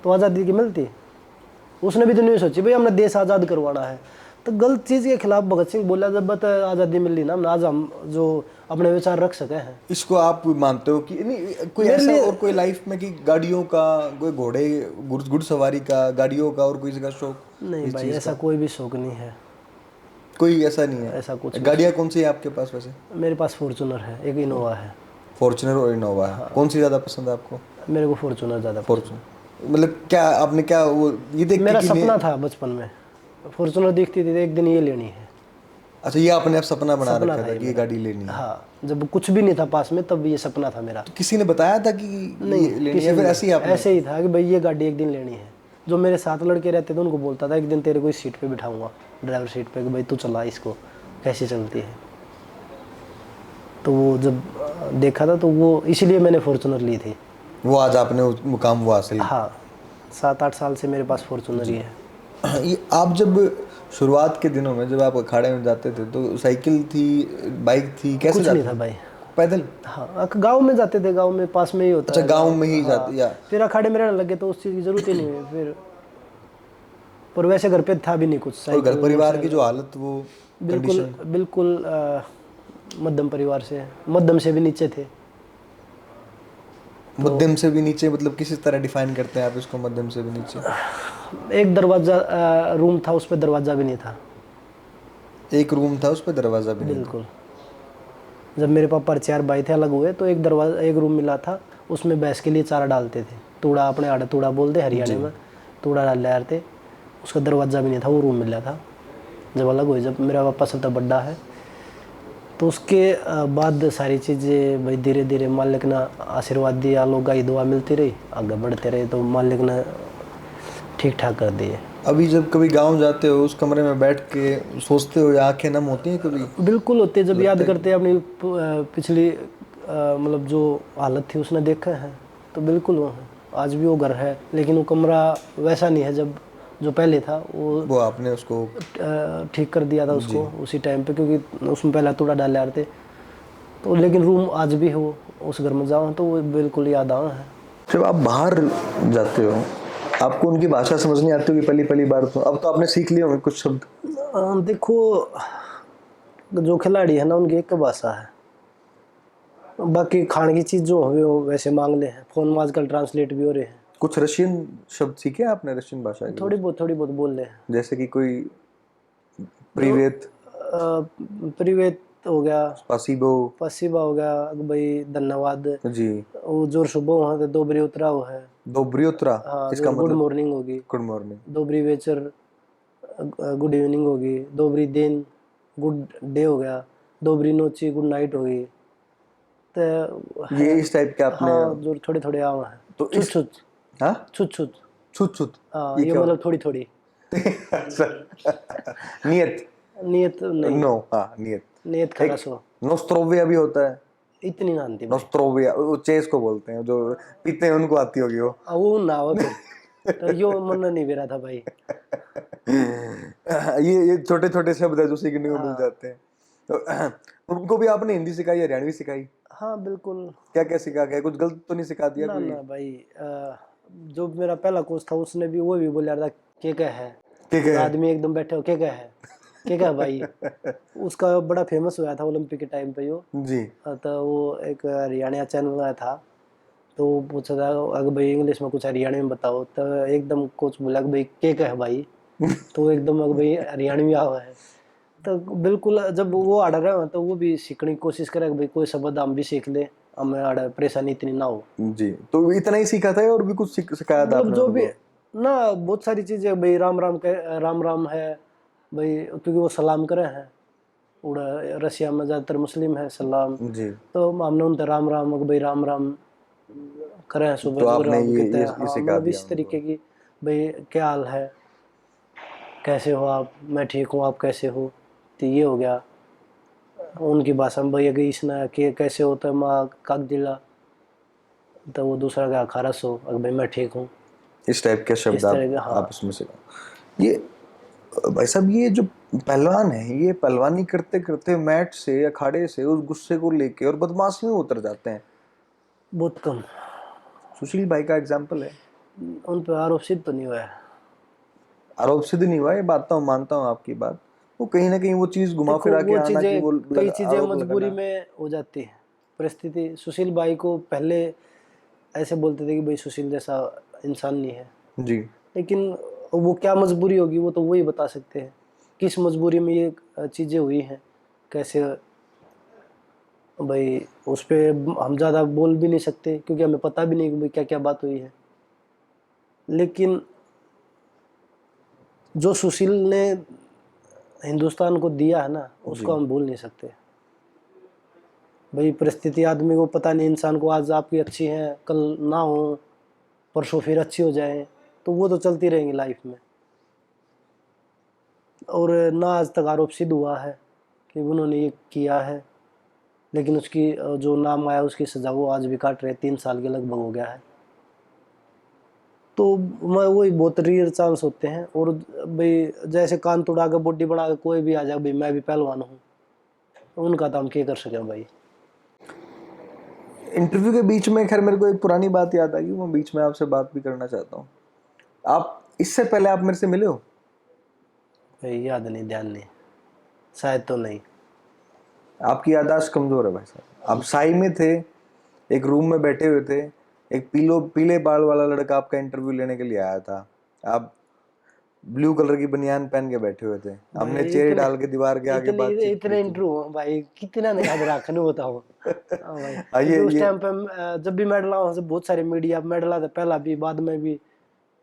तो आज़ादी की मिलती। उसने भी तो नहीं सोची भाई हमने देश आज़ाद करवाना है। तो गलत चीज़ के खिलाफ भगत सिंह बोला, जब आज़ादी मिली ना, आज हम जो अपने विचार रख सके हैं। इसको आप मानते हो कि नहीं कोई ऐसा और कोई लाइफ में कि गाड़ियों का, कोई घोड़े घुड़सवारी का, गाड़ियों का और कोई का शौक? नहीं भाई, ऐसा कोई भी शौक नहीं है। कोई ऐसा नहीं है? ऐसा कुछ गाड़ियाँ कौन सी है आपके पास वैसे? मेरे पास फॉर्चूनर है, एक इनोवा है। फॉर्चूनर और इनोवा है? कौन सी ज़्यादा पसंद है आपको? मेरे को फॉर्चूनर ज़्यादा। फॉर्चूनर मतलब क्या, आपने क्या वो ये देख मेरा सपना था बचपन में, फॉर्चूनर दिखती थी एक दिन ये लेनी है। अच्छा, ये आपने अब सपना बना रखा था कि ये गाड़ी लेनी है? हाँ, जब कुछ भी नहीं था पास में तब ये सपना था मेरा। तो किसी ने बताया था कि नहीं, ये लेनी है, फिर ऐसे ही आपने? ऐसे ही था कि भाई ये गाड़ी एक दिन लेनी है। जो मेरे साथ लड़के रहते थे उनको बोलता था एक दिन तेरे को इस सीट पे बिठाऊंगा, ड्राइवर सीट पे, कि भाई तू चला इसको, कैसी चलती है। तो वो जब देखा था तो वो इसलिए मैंने फॉर्चूनर ली थी। वो आज आपने मुकाम वो हासिल? हाँ, 7-8 साल से मेरे पास फॉर्चूनर ही है। ये आप जब शुरुआत के दिनों में जब आप अखाड़े में जाते थे तो साइकिल थी, बाइक थी, कैसे कुछ जाते नहीं था थे? भाई। पैदल? हाँ, गांव में जाते थे, गांव में पास में ही होता अच्छा, है गांव में ही जाते या? फिर अखाड़े में रहने लगे तो उस चीज़ की जरूरत ही नहीं है फिर। पर वैसे घर पे था भी नहीं कुछ, और घर परिवार की मोटरसाइकिल। जो हालत, वो बिल्कुल कंडीशन? बिल्कुल मध्यम परिवार से, मध्यम से भी नीचे थे। मध्यम से भी नीचे मतलब किसी तरह डिफाइन करते हैं आप इसको, मध्यम से भी नीचे? एक दरवाजा रूम था, उस पर दरवाजा भी नहीं था। एक रूम था, उस पर दरवाजा भी नहीं था? बिल्कुल। जब मेरे पापा 4 भाई थे अलग हुए तो एक दरवाजा, एक रूम मिला था, उसमें भैंस के लिए चारा डालते थे, तूड़ा, अपने आड़े तूड़ा बोलते हरियाणा में, तूड़ा डाल रहे थे। उसका दरवाज़ा भी नहीं था, वो रूम मिला था जब अलग हुए। जब मेरा पापा सबसे बड़ा है तो उसके बाद सारी चीज़ें भाई धीरे धीरे मालिक ने आशीर्वाद दिया, लोग की दुआ मिलती रही, आगे बढ़ते रहे तो मालिक ने ठीक ठाक कर दिए। अभी जब कभी गांव जाते हो, उस कमरे में बैठ के सोचते हो या आंखें नम होती हैं कभी? बिल्कुल होते, जब याद करते हैं अपनी पिछली मतलब जो हालत थी उसने देखा है तो बिल्कुल वो है। आज भी वो घर है लेकिन वो कमरा वैसा नहीं है जब जो पहले था। वो आपने उसको ठीक कर दिया था उसको उसी टाइम पे, क्योंकि उसमें पहले तोड़ा डाल रहे थे तो। लेकिन रूम आज भी हो, उस घर में जाओ तो वो बिल्कुल याद आ है। जब आप बाहर जाते हो, आपको उनकी भाषा समझ नहीं आती होगी पहली पहली बार तो? अब तो आपने सीख लिए होंगे कुछ शब्द? देखो, जो खिलाड़ी है ना उनकी एक भाषा है, बाकी खाने की चीज़ जो है वो वैसे मांग ले हैं, फ़ोन में आजकल ट्रांसलेट भी हो रहे हैं। कुछ रशियन शब्द सीखे आपने, रशियन भाषा के? थोड़ी बहुत बोल रहे हैं। जैसे कि कोई जो प्रीवेत, प्रिवेत हो गया, स्पासिबो? पसीबा हो गया, भाई धन्यवाद। जी। वो जोर सुबह वहाँ तो दोबरी उतरा हुआ है। दोब्रियोत्रा, हाँ, इसका जो गुड मतलब? मॉर्निंग होगी, गुड मॉर्निंग। दोबरी वेचर गुड इवनिंग होगी, दोबरी दिन गुड डे हो गया, दोबरी नोची गुड नाइट होगी। तो ये है। इस टाइप के आपने? हाँ, जो थोड़े थोड़े आवा है। तो छुट इस, छुट हाँ, छुट छुट। छुत छुत, हाँ, ये ये क्या मतलब होता थोड़ी थोड़ी। है? अच्छा। नियत? नियत नहीं, नो, हाँ, नियत। नियत एक खरस हो, नोस्ट्रोविया भी होता है। इतनी ना आती भाई। नोस्ट्रोविया, वो चेस को बोलते हैं, जो पीते हैं उनको आती होगी वो। वो ना हो फिर तो यो मन नहीं बेरा था भाई। ये छोटे छोटे शब्द है जो सीखने को मिल हाँ जाते हैं। तो उनको भी आपने हिंदी सिखाई, हरियाणवी सिखाई? हाँ बिल्कुल। क्या क्या सिखा गया? कुछ गलत तो नहीं सिखा दिया ना कोई? ना भाई, जो मेरा पहला कोच था उसने भी वो भी बोला था क्या है। ठीक और है। आदमी एकदम बैठे हो क्या है, क्या है भाई। उसका बड़ा फेमस हुआ था ओलंपिक के टाइम पे यो। जी। तो वो एक हरियाणा चैनल में था, तो वो पूछा था अगर भाई इंग्लिश में कुछ हरियाणवी में बताओ, तो एकदम कोच बोला कि भाई क्या है भाई। तो वो एकदम अगर भाई हरियाणवी आ है। तो बिल्कुल जब वो आड़ रहा है तो वो भी सीखने की कोशिश करे कि भाई कोई शब्द हम भी सीख ले, हमें आड़ परेशानी इतनी ना हो। जी, तो इतना ही सीखा था और भी कुछ सिखाया था मतलब आपने जो भी उनको? ना, बहुत सारी चीजें भाई, राम राम के राम राम है भाई, क्योंकि वो सलाम करे हैं। उड़ा रशिया में ज्यादातर मुस्लिम है सलाम, जी। तो हमने उनसे राम राम भाई राम राम करे हैं सुबह तो सुबह आपने हम कहते हैं। ये हाँ, सिखा मतलब दिया इस उनको? तरीके की भाई क्या हाल है, कैसे हो आप, मैं ठीक हूँ आप कैसे हो। तो ये हो गया उनकी भाषा में भाई, अगर इसने के कैसे होता है माँ काक दिला, तो वो दूसरा का खारस हो अगर भाई मैं ठीक हूँ। इस टाइप के शब्द इस तरह के, आप हाँ। उसमें सिखा। ये भाई साहब, ये जो पहलवान है, ये पहलवानी करते करते मैट से, अखाड़े से उस गुस्से को लेके और बदमाशी में उतर जाते हैं। बहुत कम। सुशील भाई का एग्जाम्पल है। उन पर आरोप सिद्ध तो नहीं हुआ है। आरोप सिद्ध नहीं हुआ, ये बात तो मानता हूँ आपकी बात। वो कहीं ना कहीं वो चीज घुमा देखो फिरा के वो आना कि चीजें, वो कई चीजें आरोप मजबूरी लगाना। में हो जाती है परिस्थिति। सुशील भाई को पहले ऐसे बोलते थे कि भाई सुशील जैसा इंसान नहीं है, जी। लेकिन वो क्या मजबूरी होगी वो तो वही बता सकते हैं, किस मजबूरी में ये चीजें हुई हैं कैसे। भाई उस पे हम ज़्यादा बोल भी नहीं सकते क्योंकि हमें पता भी नहीं कि भाई क्या क्या बात हुई है। लेकिन जो सुशील ने हिंदुस्तान को दिया है ना, जी। उसको हम भूल नहीं सकते। भाई परिस्थिति आदमी को पता नहीं, इंसान को आज आपकी अच्छी है कल ना हो, परसों फिर अच्छी हो जाए, तो वो तो चलती रहेंगी लाइफ में। और ना आज तक आरोप सिद्ध हुआ है कि उन्होंने ये किया है, लेकिन उसकी जो नाम आया उसकी सजा वो आज भी काट रहे, 3 साल के लगभग हो गया है। तो मैं वही बहुत रेयर चांस होते हैं। और भाई जैसे कान तोड़ा के बॉडी बना के कोई भी आ जाए भाई मैं भी पहलवान हूँ, तो उनका तो हम क्या कर सकें भाई। इंटरव्यू के बीच में खैर मेरे को एक पुरानी बात याद आ गई, मैं बीच में आपसे बात भी करना चाहता हूँ। आप इससे पहले आप मेरे से मिले हो? भाई याद नहीं, ध्यान नहीं, शायद तो नहीं। आपकी याददाश्त कमजोर है भाई साहब। आप साई में थे, एक रूम में बैठे हुए थे, एक पीले बाल वाला लड़का आपका इंटरव्यू लेने के लिए आया था। आप ब्लू कलर की बनियान पहन के बैठे हुए थे, हमने भाई चेयर इतने डाल के दीवार के आगे इतने बातचीत की इतने थी। इंटरव्यू भाई कितना नहीं याद रखने होता हो। हाँ भाई, हाँ, क्योंकि उस ये टाइम पे जब भी मेडल आया से बहुत सारे मीडिया मेडल आते, पहला भी बाद में भी।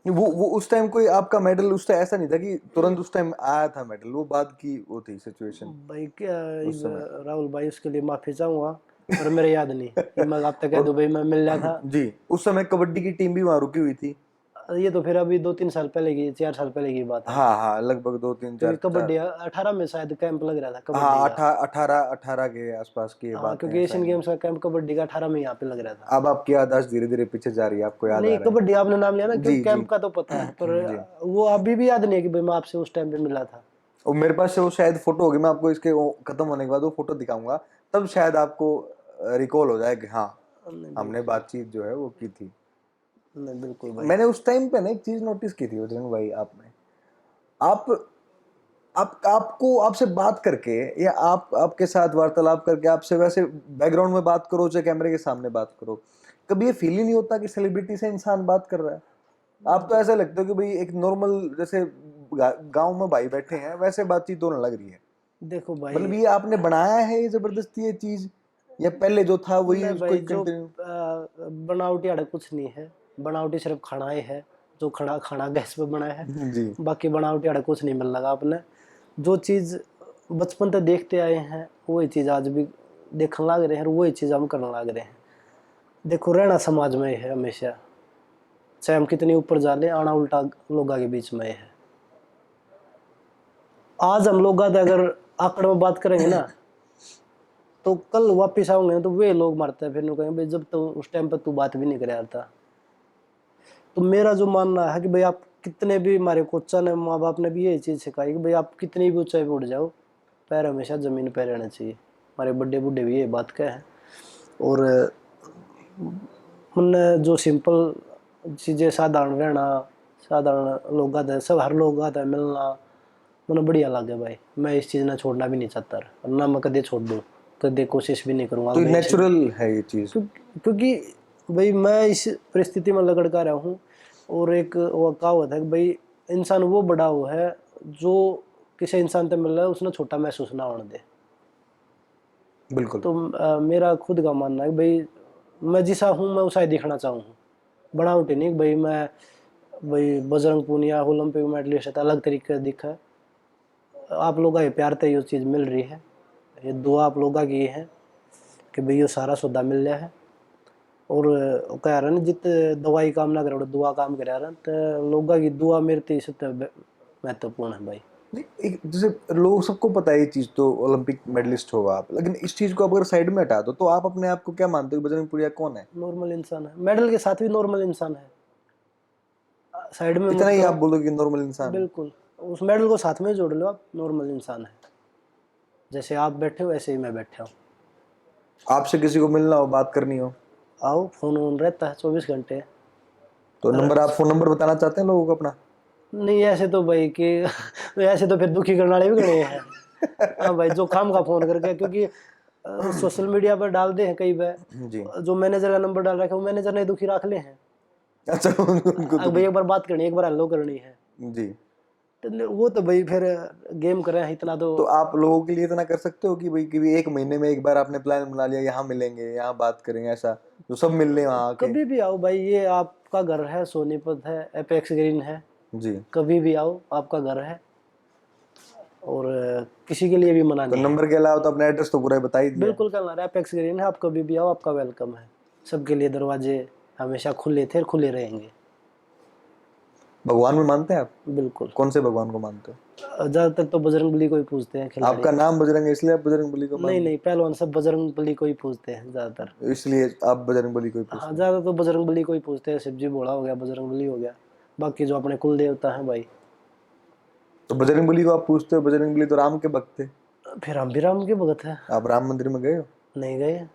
वो उस टाइम कोई आपका मेडल उस टाइम ऐसा नहीं था कि तुरंत उस टाइम आया था मेडल, वो बाद की वो थी सिचुएशन भाई क्या उस समय। राहुल भाई, उसके लिए माफी चाहूंगा, पर मेरे याद नहीं कि मैं आप तक कह दूं और भाई मैं मिल रहा था। जी, उस समय कबड्डी की टीम भी वहां रुकी हुई थी। ये तो फिर अभी 2-3 साल पहले की, 4 साल पहले की बात है। हाँ हाँ, लगभग दो तीन क्योंकि चार चार। कबड्डी 18 में शायद कैंप लग रहा था कबड्डी हाँ, का। 18 के आसपास की ये हाँ, बातें क्योंकि हैं एशियन शायद। गेम्स का कैंप कबड्डी का 18 में यहाँ पे लग रहा था। अब आपकी याददाश्त धीरे धीरे पीछे जा रही है, आपको याद आ नहीं, रहा है। कबड्डी आपने नाम लिया ना, क्योंकि जी जी। कैंप का तो पता है, पर जी। वो अभी भी याद नहीं है कि भाई मैं आपसे उस टाइम पे मिला था। और मेरे पास से वो शायद फोटो होगी, मैं आपको इसके खत्म होने के बाद वो फोटो दिखाऊंगा, तब शायद आपको रिकॉल हो जाए कि हाँ नहीं हमने बिल्कुल बातचीत जो है वो की थी। नहीं, बिल्कुल भाई। मैंने उस टाइम पे ना एक चीज नोटिस की थी बजरंग भाई, आप में, आप आपको आपसे बात करके या आप आपके साथ वार्तालाप करके, आपसे वैसे बैकग्राउंड में बात करो चाहे कैमरे के सामने बात करो, कभी ये फील ही नहीं होता कि सेलिब्रिटी से इंसान बात कर रहा है। आप तो ऐसा लगता है कि भाई एक नॉर्मल जैसे गांव में भाई बैठे हैं वैसे बातचीत होने लग रही है। देखो मतलब भाई, ये आपने बनाया है ये जबरदस्ती ये चीज, या पहले जो था वही नहीं उसको भाई, जो कंटिन्यू? बनावटी आड़ा कुछ नहीं है। बनावटी सिर्फ खाना ही है, जो खाना खाना गैस पे बनाया है। जी। बाकी बनावटी आड़ा कुछ नहीं मिल लगा आपने। जो चीज़ बचपन से देखते आए हैं वही चीज़ आज भी देखने लग रहे हैं, और वही चीज़ हम करने लग रहे हैं। देखो, रहना समाज में ही है हमेशा, चाहे हम कितनी ऊपर जा ले, आना उल्टा लोगों के बीच में ही है। आज हम लोग अगर आंकड़ में बात करेंगे ना, तो कल वापिस आओगे तो वे लोग मरते हैं, फिर नु कहेंगे भाई जब तो उस टाइम पर तू बात भी नहीं कर रहा था। तो मेरा जो मानना है कि भाई आप कितने भी, हमारे कोचा ने, माँ बाप ने भी यही चीज़ सिखाई कि भाई आप कितनी भी ऊंचाई पर उड़ जाओ, पैर हमेशा जमीन पर रहना चाहिए। हमारे बड़े बूढ़े भी ये बात कहे हैं। और मन जो सिंपल चीज़ें, साधारण रहना, साधारण लोग आता है, सब हर लोग आता है मिलना, मन बढ़िया लगे भाई। मैं इस चीज़ ने छोड़ना भी नहीं चाहता, और ना मैं कदे छोड़ दूँ, कदे कोशिश भी नहीं करूँगा तो भाई इस। नेचुरल है ये चीज। क्योंकि भाई मैं इस परिस्थिति में लगड़ का रहा हूँ। और एक वो कहावत है कि भाई इंसान वो बड़ा हो है जो किसी इंसान से मिल रहा है उसने छोटा महसूस ना होने दे। बिल्कुल। तो मेरा खुद का मानना है कि भाई मैं जिसा हूँ मैं उसा ही दिखना चाहूँ, बनावटी नहीं कि भाई मैं भाई बजरंग पूनिया ओलंपिक मेडलिस्ट है तो अलग तरीके से दिखा है। आप लोगों के प्यार से ये चीज़ मिल रही है, ये दुआ आप लोगों की है कि भाई ये सारा सौदा मिल रहा है। और कह रहे ना, जित दवाई काम ना करे दुआ काम करे रहा, तो लोगों की दुआ मेरे ते सबसे महत्वपूर्ण है भाई। नहीं, एक जैसे लोग सबको पता है ये चीज, तो ओलंपिक मेडलिस्ट हो आप, लेकिन इस चीज को आप अगर साइड में हटा दो तो आप अपने आप को क्या मानते हो, बजरंग पुनिया कौन है? नॉर्मल इंसान है, मेडल के साथ भी नॉर्मल इंसान है, साइड में इतना मत ही आप करो। बोलोगे कि नॉर्मल इंसान है? बिल्कुल, उस मेडल को साथ में जोड़ लो, आप नॉर्मल इंसान है। जैसे आप बैठे हो वैसे ही मैं बैठा हूँ। आपसे किसी को मिलना हो, बात करनी हो, आओ, फोन ऑन रहता है 24 घंटे। तो नंबर, आप फोन नंबर बताना चाहते हैं लोगों को अपना? नहीं ऐसे तो भाई कि ऐसे तो फिर दुखी करने वाले भी गणे हैं। हाँ भाई, जो काम का फोन करके, क्योंकि सोशल मीडिया पर डाल दे हैं कई बार, जी। जो मैनेजर का नंबर डाल रखा है वो मैनेजर ने दुखी रख ले हैं। अच्छा, उनको अब भाई एक बार बात करनी है, एक बार हेलो करनी है, जी। तो वो तो भाई फिर गेम कर रहे हैं इतना तो। तो आप लोगों के लिए इतना कर सकते हो कि भाई कि भी एक महीने में एक बार आपने प्लान बना लिया, यहाँ मिलेंगे, यहाँ बात करेंगे, ऐसा जो सब मिल ले वहाँ आके? कभी भी आओ भाई, ये आपका घर है, सोनीपत है, एपेक्स ग्रीन है, जी। कभी भी आओ, आपका घर है। और किसी के लिए भी मना तो नहीं है। नंबर के अलावा तो अपना एड्रेस तो पूरा ही बता ही दिया। बिल्कुल करना रहा, एपेक्स ग्रीन है, आप कभी भी आओ, आपका वेलकम है। सबके लिए दरवाजे हमेशा खुले थे और खुले रहेंगे। भगवान में मानते हैं आप? बिल्कुल। कौन से भगवान को मानते हो? ज़्यादातर तो बजरंगबली को ही पूजते हैं खिलाड़ी। आपका नाम बजरंग है इसलिए आप बजरंगबली को नहीं मानते नहीं, पहलवान सब बजरंगबली को ही पूजते हैं ज़्यादातर। हो, इसलिए आप बजरंगबली को ही हाँ, पूछते हैं? ज़्यादा तो बजरंगबली को ही पूजते हैं। शिवजी भोला हो गया, बजरंगबली हो गया, बाकी जो अपने कुल देवता हैं भाई। तो बजरंगबली को आप पूछते हो, बजरंगबली तो राम के भक्त थे। फिर हम भी राम के भगत हैं। आप राम मंदिर में गए हो? नहीं गए।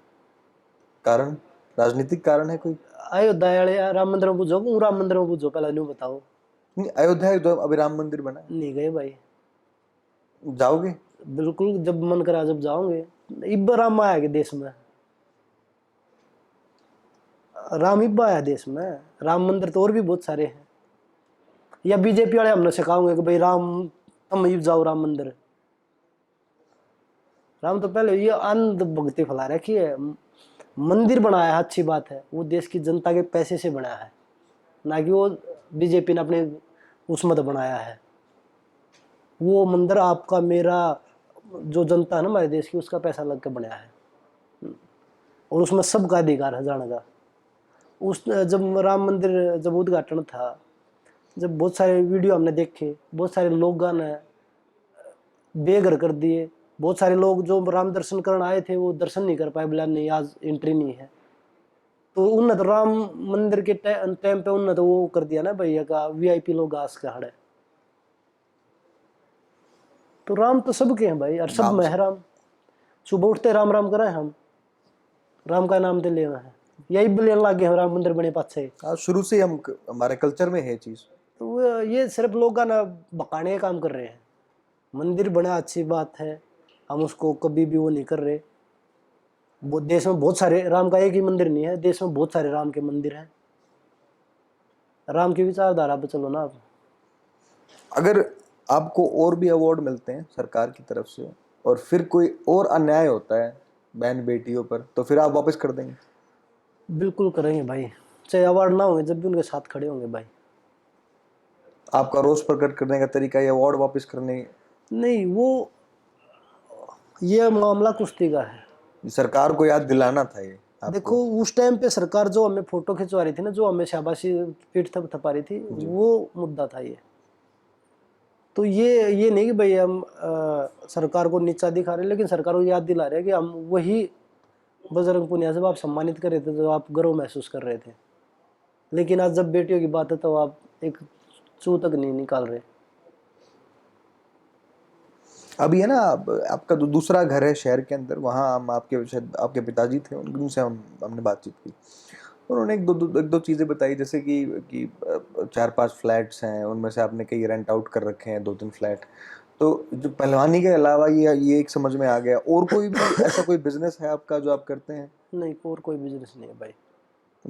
कारण? राजनीतिक कारण है कोई? अयोध्या वाले राम मंदिर में पूछो, राम मंदिर में पूछो, पहले नहीं बताओ। नहीं, अयोध्या जो अभी राम मंदिर बना है, नहीं गए भाई। जाओगे? बिल्कुल, जब मन करा जब जाओगे। इब्बा राम आया के देश में, राम इब्बा आया देश में। राम मंदिर तो और भी बहुत सारे हैं। या बीजेपी वाले हमने सिखाओगे कि भाई राम, तुम ही जाओ राम मंदिर। राम तो पहले ये अंध भक्ति फैला रखी है। मंदिर बनाया है, अच्छी बात है, वो देश की जनता के पैसे से बनाया है, ना कि वो बीजेपी ने अपने उसमें तो बनाया है। वो मंदिर आपका मेरा, जो जनता है ना हमारे देश की, उसका पैसा लग के बनाया है, और उसमें सबका अधिकार है जाने का। उस जब राम मंदिर जब उद्घाटन था, जब बहुत सारे वीडियो हमने देखे, बहुत सारे लोगों ने बेघर कर दिए। बहुत सारे लोग जो राम दर्शन करने आए थे वो दर्शन नहीं कर पाए, बोला नहीं आज एंट्री नहीं है। तो उन्होंने तो राम मंदिर के टाइम पे उन्होंने तो वो कर दिया ना भैया का, वीआईपी लोग घास के हड़े। तो राम तो सबके हैं भाई, और सब में है राम। सुबह उठते राम राम करें हम, राम का नाम दे लेना है, यही लेने लगे हैं राम मंदिर बने पाछे। शुरू से हम, हमारे कल्चर में है चीज। तो ये सिर्फ लोग का ना बकाने का काम कर रहे हैं। मंदिर बना अच्छी बात है, हम उसको कभी भी वो नहीं कर रहे। वो देश में बहुत सारे राम का एक ही मंदिर नहीं है, देश में बहुत सारे राम के मंदिर हैं। राम की विचारधारा पे चलो ना आप। अगर आपको और भी अवार्ड मिलते हैं सरकार की तरफ से, और फिर कोई और अन्याय होता है बहन बेटियों पर, तो फिर आप वापस कर देंगे? बिल्कुल करेंगे भाई, चाहे अवार्ड ना होंगे, जब भी उनके साथ खड़े होंगे भाई। आपका रोष प्रकट करने का तरीका ये अवार्ड वापस करने? नहीं, वो ये मामला कुश्ती का है। सरकार को याद दिलाना था ये आपको। देखो उस टाइम पे सरकार जो हमें फोटो खिंचवा रही थी ना, जो हमें शाबाशी पीठ थपा रही थी, वो मुद्दा था ये। तो ये नहीं कि भाई हम सरकार को नीचा दिखा रहे, लेकिन सरकार को याद दिला रहे हैं कि हम वही बजरंग पुनिया जब आप सम्मानित कर रहे थे, जो आप गर्व महसूस कर रहे थे। लेकिन आज जब बेटियों की बात है तो आप एक चू तक नहीं निकाल रहे। अभी है ना, आपका दूसरा घर है शहर के अंदर, वहाँ हम आपके शायद आपके पिताजी थे, उनसे हमने बातचीत की। उन्होंने एक दो चीज़ें बताई, जैसे कि 4-5 फ्लैट्स हैं, उनमें से आपने कई रेंट आउट कर रखे हैं, 2-3 फ्लैट। तो जो पहलवानी के अलावा ये एक समझ में आ गया, और कोई भी ऐसा कोई बिजनेस है आपका जो आप करते हैं? नहीं, और कोई बिजनेस नहीं है भाई।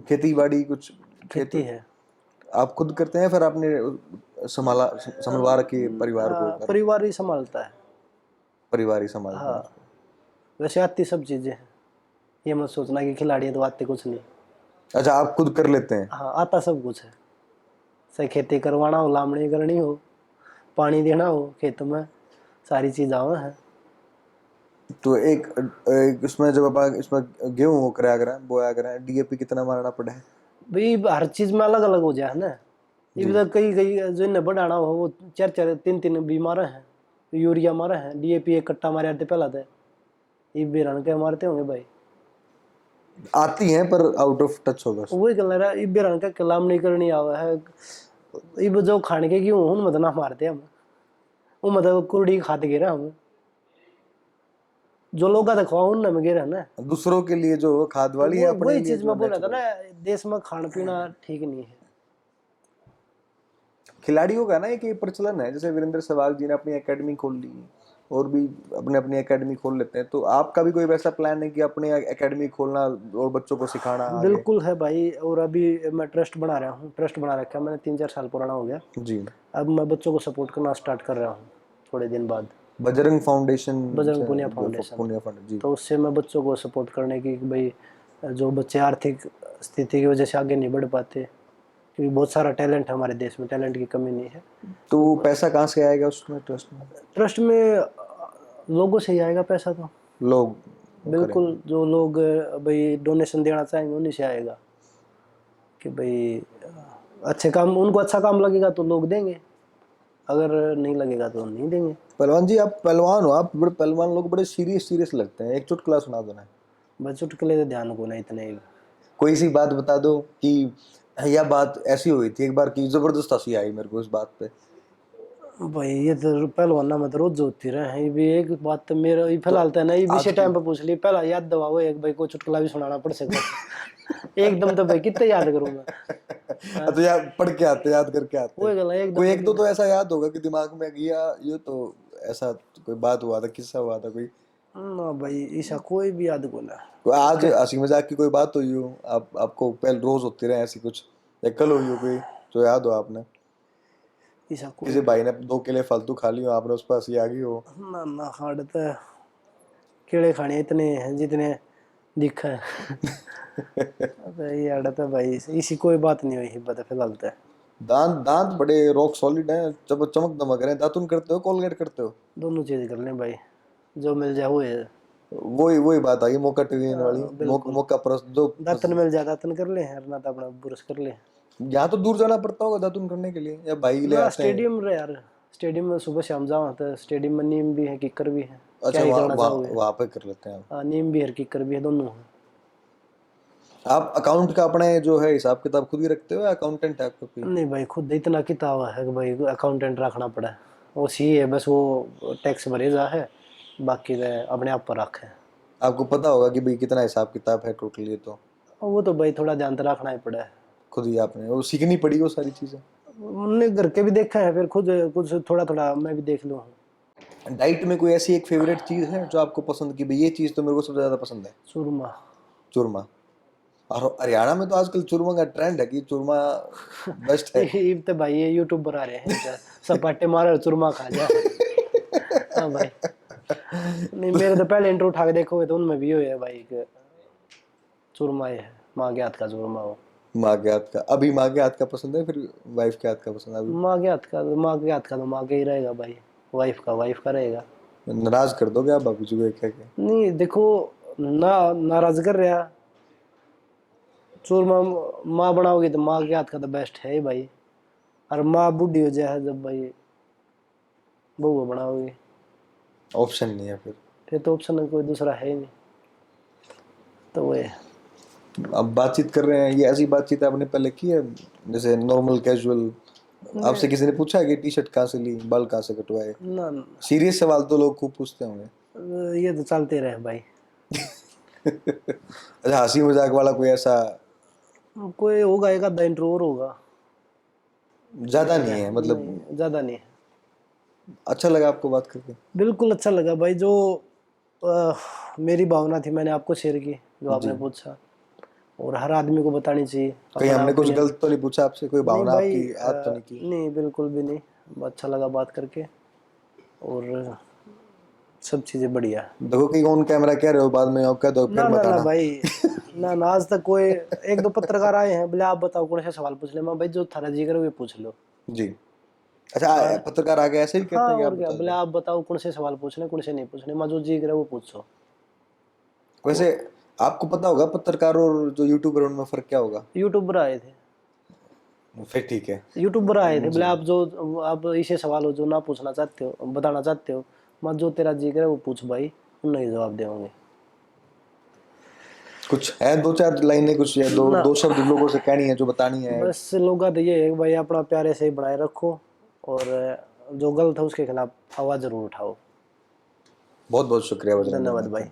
खेती बाड़ी कुछ? खेती है। आप खुद करते हैं, फिर आपने संभलवा रखी परिवार को? परिवार ही संभालता है। परिवार ही संभालता है हाँ, उसको। वैसे आती सब चीजें हैं, ये मत सोचना कि खिलाड़ी है तो आते कुछ नहीं। अच्छा, आप खुद कर लेते हैं? हाँ, आता सब कुछ है। चाहे खेती करवाना हो, लामड़ी करनी हो, पानी देना हो खेत में, सारी चीज आवा है। तो एक इसमें जब आप इसमें गेहूं वो कराया करें, बोया करें, डीएपी कितना मारना पड़ा है? भाई हर चीज में अलग अलग हो जाए ना। इधर कई कई जो इन्हें बढ़ाना हो वो 4-4 3-3 भी मारे हैं, यूरिया मारे हैं, डीएपी एक कट्टा मारे आते पहला थे, ये बेरन के मारते होंगे भाई। आती हैं पर आउट ऑफ टच होगा। वही कल रहा ये बेरन का कलाम नहीं करनी आवा है। ये जो खाने के क्यों उन मत ना मारते हम, वो मतलब कुरडी खाते गिरा हम, जो लोग का खवा उन में गिरा ना। दूसरों के लिए जो खाद वाली है, अपने वही लिए चीज जो मैं बोल रहा था natural। ना, देश में खाना पीना ठीक नहीं है। खिलाड़ियों का ना एक ये प्रचलन है, जैसे वीरेंद्र सहवाग जी ने अपनी एकेडमी खोल ली, और भी अपने अपनी एकेडमी खोल लेते हैं। तो आपका भी कोई वैसा प्लान है कि अपने एकेडमी खोलना और बच्चों को सिखाना आगे? बिल्कुल है भाई, और अभी मैं ट्रस्ट बना रहा हूँ, ट्रस्ट बना रखा है मैंने, 3-4 साल पुराना हो गया। जी। अब मैं बच्चों को सपोर्ट करना स्टार्ट कर रहा हूँ थोड़े दिन बाद। Bajrang foundation? Bajrang Punia foundation. Punia foundation ji. तो उससे मैं बच्चों को सपोर्ट करने की, भाई जो बच्चे आर्थिक स्थिति की वजह से आगे नहीं बढ़ पाते, क्योंकि बहुत सारा टैलेंट है हमारे देश में, टैलेंट की कमी नहीं है। तो वो पैसा कहाँ से आएगा उसमें, ट्रस्ट में? ट्रस्ट में लोगों से ही आएगा पैसा तो। लोग बिल्कुल, जो लोग भाई डोनेशन देना चाहेंगे उन्हीं से आएगा। कि भाई अच्छे काम, उनको अच्छा काम लगेगा तो लोग देंगे, अगर नहीं लगेगा तो नहीं देंगे। पहलवान जी, आप पहलवान हो, आप बड़े पहलवान लोग बड़े सीरियस सीरियस लगते हैं, एक चुटकुला सुना दो ना। बस चुटकुले तो ध्यान को नहीं इतने ही। कोई सी बात बता दो कि यह बात ऐसी हुई थी एक बार, की जबरदस्त हंसी आई मेरे को इस बात पे। भाई ये तो पहलवाना में तो रोज होती रहे, ये भी एक बात तो मेरा ये फिलहाल तो ना ये विषय टाइम पे पूछ ली, पहला याद दबाओ एक भाई को चुटकुला भी सुनाना पड़ सकता एकदम तो भाई कितने याद करूं मैं। तो यार पढ़ के आते, याद करके आते। वो गला एकदम कोई एक दो तो ऐसा याद होगा कि दिमाग में गया, ये तो ऐसा कोई बात हुआ था, किस्सा हुआ था कोई? ना भाई ऐसा कोई भी याद को ना। कोई आज हंसी मजाक की कोई बात हुई हो, आपको पहले रोज होती रहे ऐसी कुछ, या कल हुई हो कोई जो याद हो आपने? ऐसा कोई किसी भाई ने 2 केले फालतू खा ली हो, आपने उस पर हंसी आ गई हो? ना ना हार्ड तो कीड़े खाने इतने हैं जितने दिखा है। अबे ये आड़ा तो भाई इसी कोई बात नहीं हुई बता फिलहाल तो। दांत दांत बड़े रॉक सॉलिड हैं, जब चमक दमक रहे हैं। दातुन करते हो, कोलगेट करते हो? दोनों चीज कर लें भाई, जो मिल जाए वो है। वही वही बात आ गई मौका टेलियन वाली। बिल्कुल। मौका परस्त जो दातन मिल जाए दातन कर ले, वरना तो अपना ब्रश कर ले। यहाँ तो दूर जाना पड़ता होगा दातुन करने के लिए, या भाई ले ना आते हैं? स्टेडियम रे यार, स्टेडियम में सुबह शाम जाओ तो स्टेडियम में नीम भी है किकर भी है, क्या अच्छा, ही वहाँ करना वहाँ चाहोगे। वहाँ पे कर लेते हैं आप? हाँ, नीम भी है किकर भी है, दोनों है। आप अकाउंट का अपने जो है हिसाब किताब खुद ही रखते हो, या अकाउंटेंट है आपका कोई? नहीं भाई खुद इतना किताब है कि भाई अकाउंटेंट रखना पड़ा है। वो सी है बस, वो टैक्स भरेगा है, बाकी तो अपने आप पर रखे है। आपको पता होगा कि भाई कितना हिसाब किताब है टोटल, ये तो वो तो भाई थोड़ा ध्यान तो रखना ही पड़ा है। खुद ही आपने वो सीखनी पड़ी वो सारी चीजें? हमने घर के भी देखा है, फिर खुद कुछ थोड़ा थोड़ा मैं भी देख लूँ। डाइट में कोई ऐसी एक फेवरेट चीज है जो आपको पसंद, की भाई ये चीज तो मेरे को सबसे ज्यादा पसंद है? चूरमा। चूरमा। और हरियाणा में तो आजकल चूरमा का ट्रेंड है कि चूरमा बेस्ट है। ये तो भाई ये यूट्यूबर आ रहे हैं सपाटे मारे और चूरमा खा जाए। हाँ भाई, नहीं मेरे तो पहले इंट्रो उठा के देखोगे तो उनमें भी हो है भाई कि चूरमा है, माँ के हाथ का चूरमा हो। माँ के हाथ का? अभी माँ के हाथ का पसंद है, फिर वाइफ के हाथ का पसंद है अभी? माँ के हाथ का, माँ के हाथ का तो माँ के ही रहेगा भाई, वाइफ का रहेगा। नाराज कर दोगे आप बाबू जी को कह के? नहीं देखो, ना नाराज कर रहा, चूरमा माँ बनाओगी तो माँ के हाथ का तो बेस्ट है ही भाई। और माँ बूढ़ी हो जाए जब भाई बहू बनाओगी, ऑप्शन नहीं है फिर तो ऑप्शन कोई दूसरा है ही नहीं। तो वो है। अब बातचीत कर रहे हैं, ये ऐसी बातचीत आपने पहले की है जैसे नॉर्मल कैजुअल? आपसे किसी ने पूछा है कि टी शर्ट कहाँ से ली, बाल कहाँ से कटवाए? ना सीरियस सवाल तो लोग खूब पूछते होंगे। ये तो चलते रहे भाई। अच्छा, हंसी मजाक वाला कोई ऐसा कोई होगा एक आधा इंट्रो और होगा, ज्यादा नहीं है मतलब? नहीं ज्यादा नहीं है। अच्छा लगा आपको बात करके? बिल्कुल अच्छा लगा भाई, जो अ, मेरी भावना थी मैंने आपको शेयर की, जो आपने पूछा, और हर आदमी को बतानी चाहिए कहीं अपना हमने कुछ opinion। गलत तो नहीं पूछा आपसे? कोई नहीं भावना भाई आपकी याद तो नहीं की? नहीं बिल्कुल भी नहीं, अच्छा लगा बात करके, और सब चीजें बढ़िया। देखो कि ऑन कैमरा कह रहे हो, बाद में आप कह दो फिर ना मत ना ना आना। भाई, ना आज तक कोई एक दो पत्रकार आए हैं बोले आप बताओ कौन सा सवाल पूछ ले, मैं भाई जो थारा जी करे वो पूछ लो। जी। अच्छा, पत्रकार आगे ऐसे ही कहते हाँ हैं कि आप और क्या, बता बोले दो? आप बताओ कौन से सवाल पूछने कौन से नहीं पूछने, मैं जो जी करे वो पूछो। वैसे आपको पता होगा पत्रकार और जो यूट्यूबर उनमें फर्क क्या होगा? यूट्यूबर आए थे, फिर ठीक है। यूट्यूबर आए थे बोले आप ऐसे सवाल हो जो ना पूछना चाहते हो बताना चाहते हो, मैं जो तेरा जी करे वो पूछ भाई, उन नहीं जवाब देंगे। कुछ है दो चार लाइनें, कुछ या दो ना दो शब्द लोगों से कहनी है जो बतानी है? बस लोगों का तो ये है कि भाई अपना प्यारे से ही बनाए रखो, और जो गलत है उसके खिलाफ आवाज जरूर उठाओ। बहुत बहुत शुक्रिया बजरंग धन्यवाद अहमद। भाई।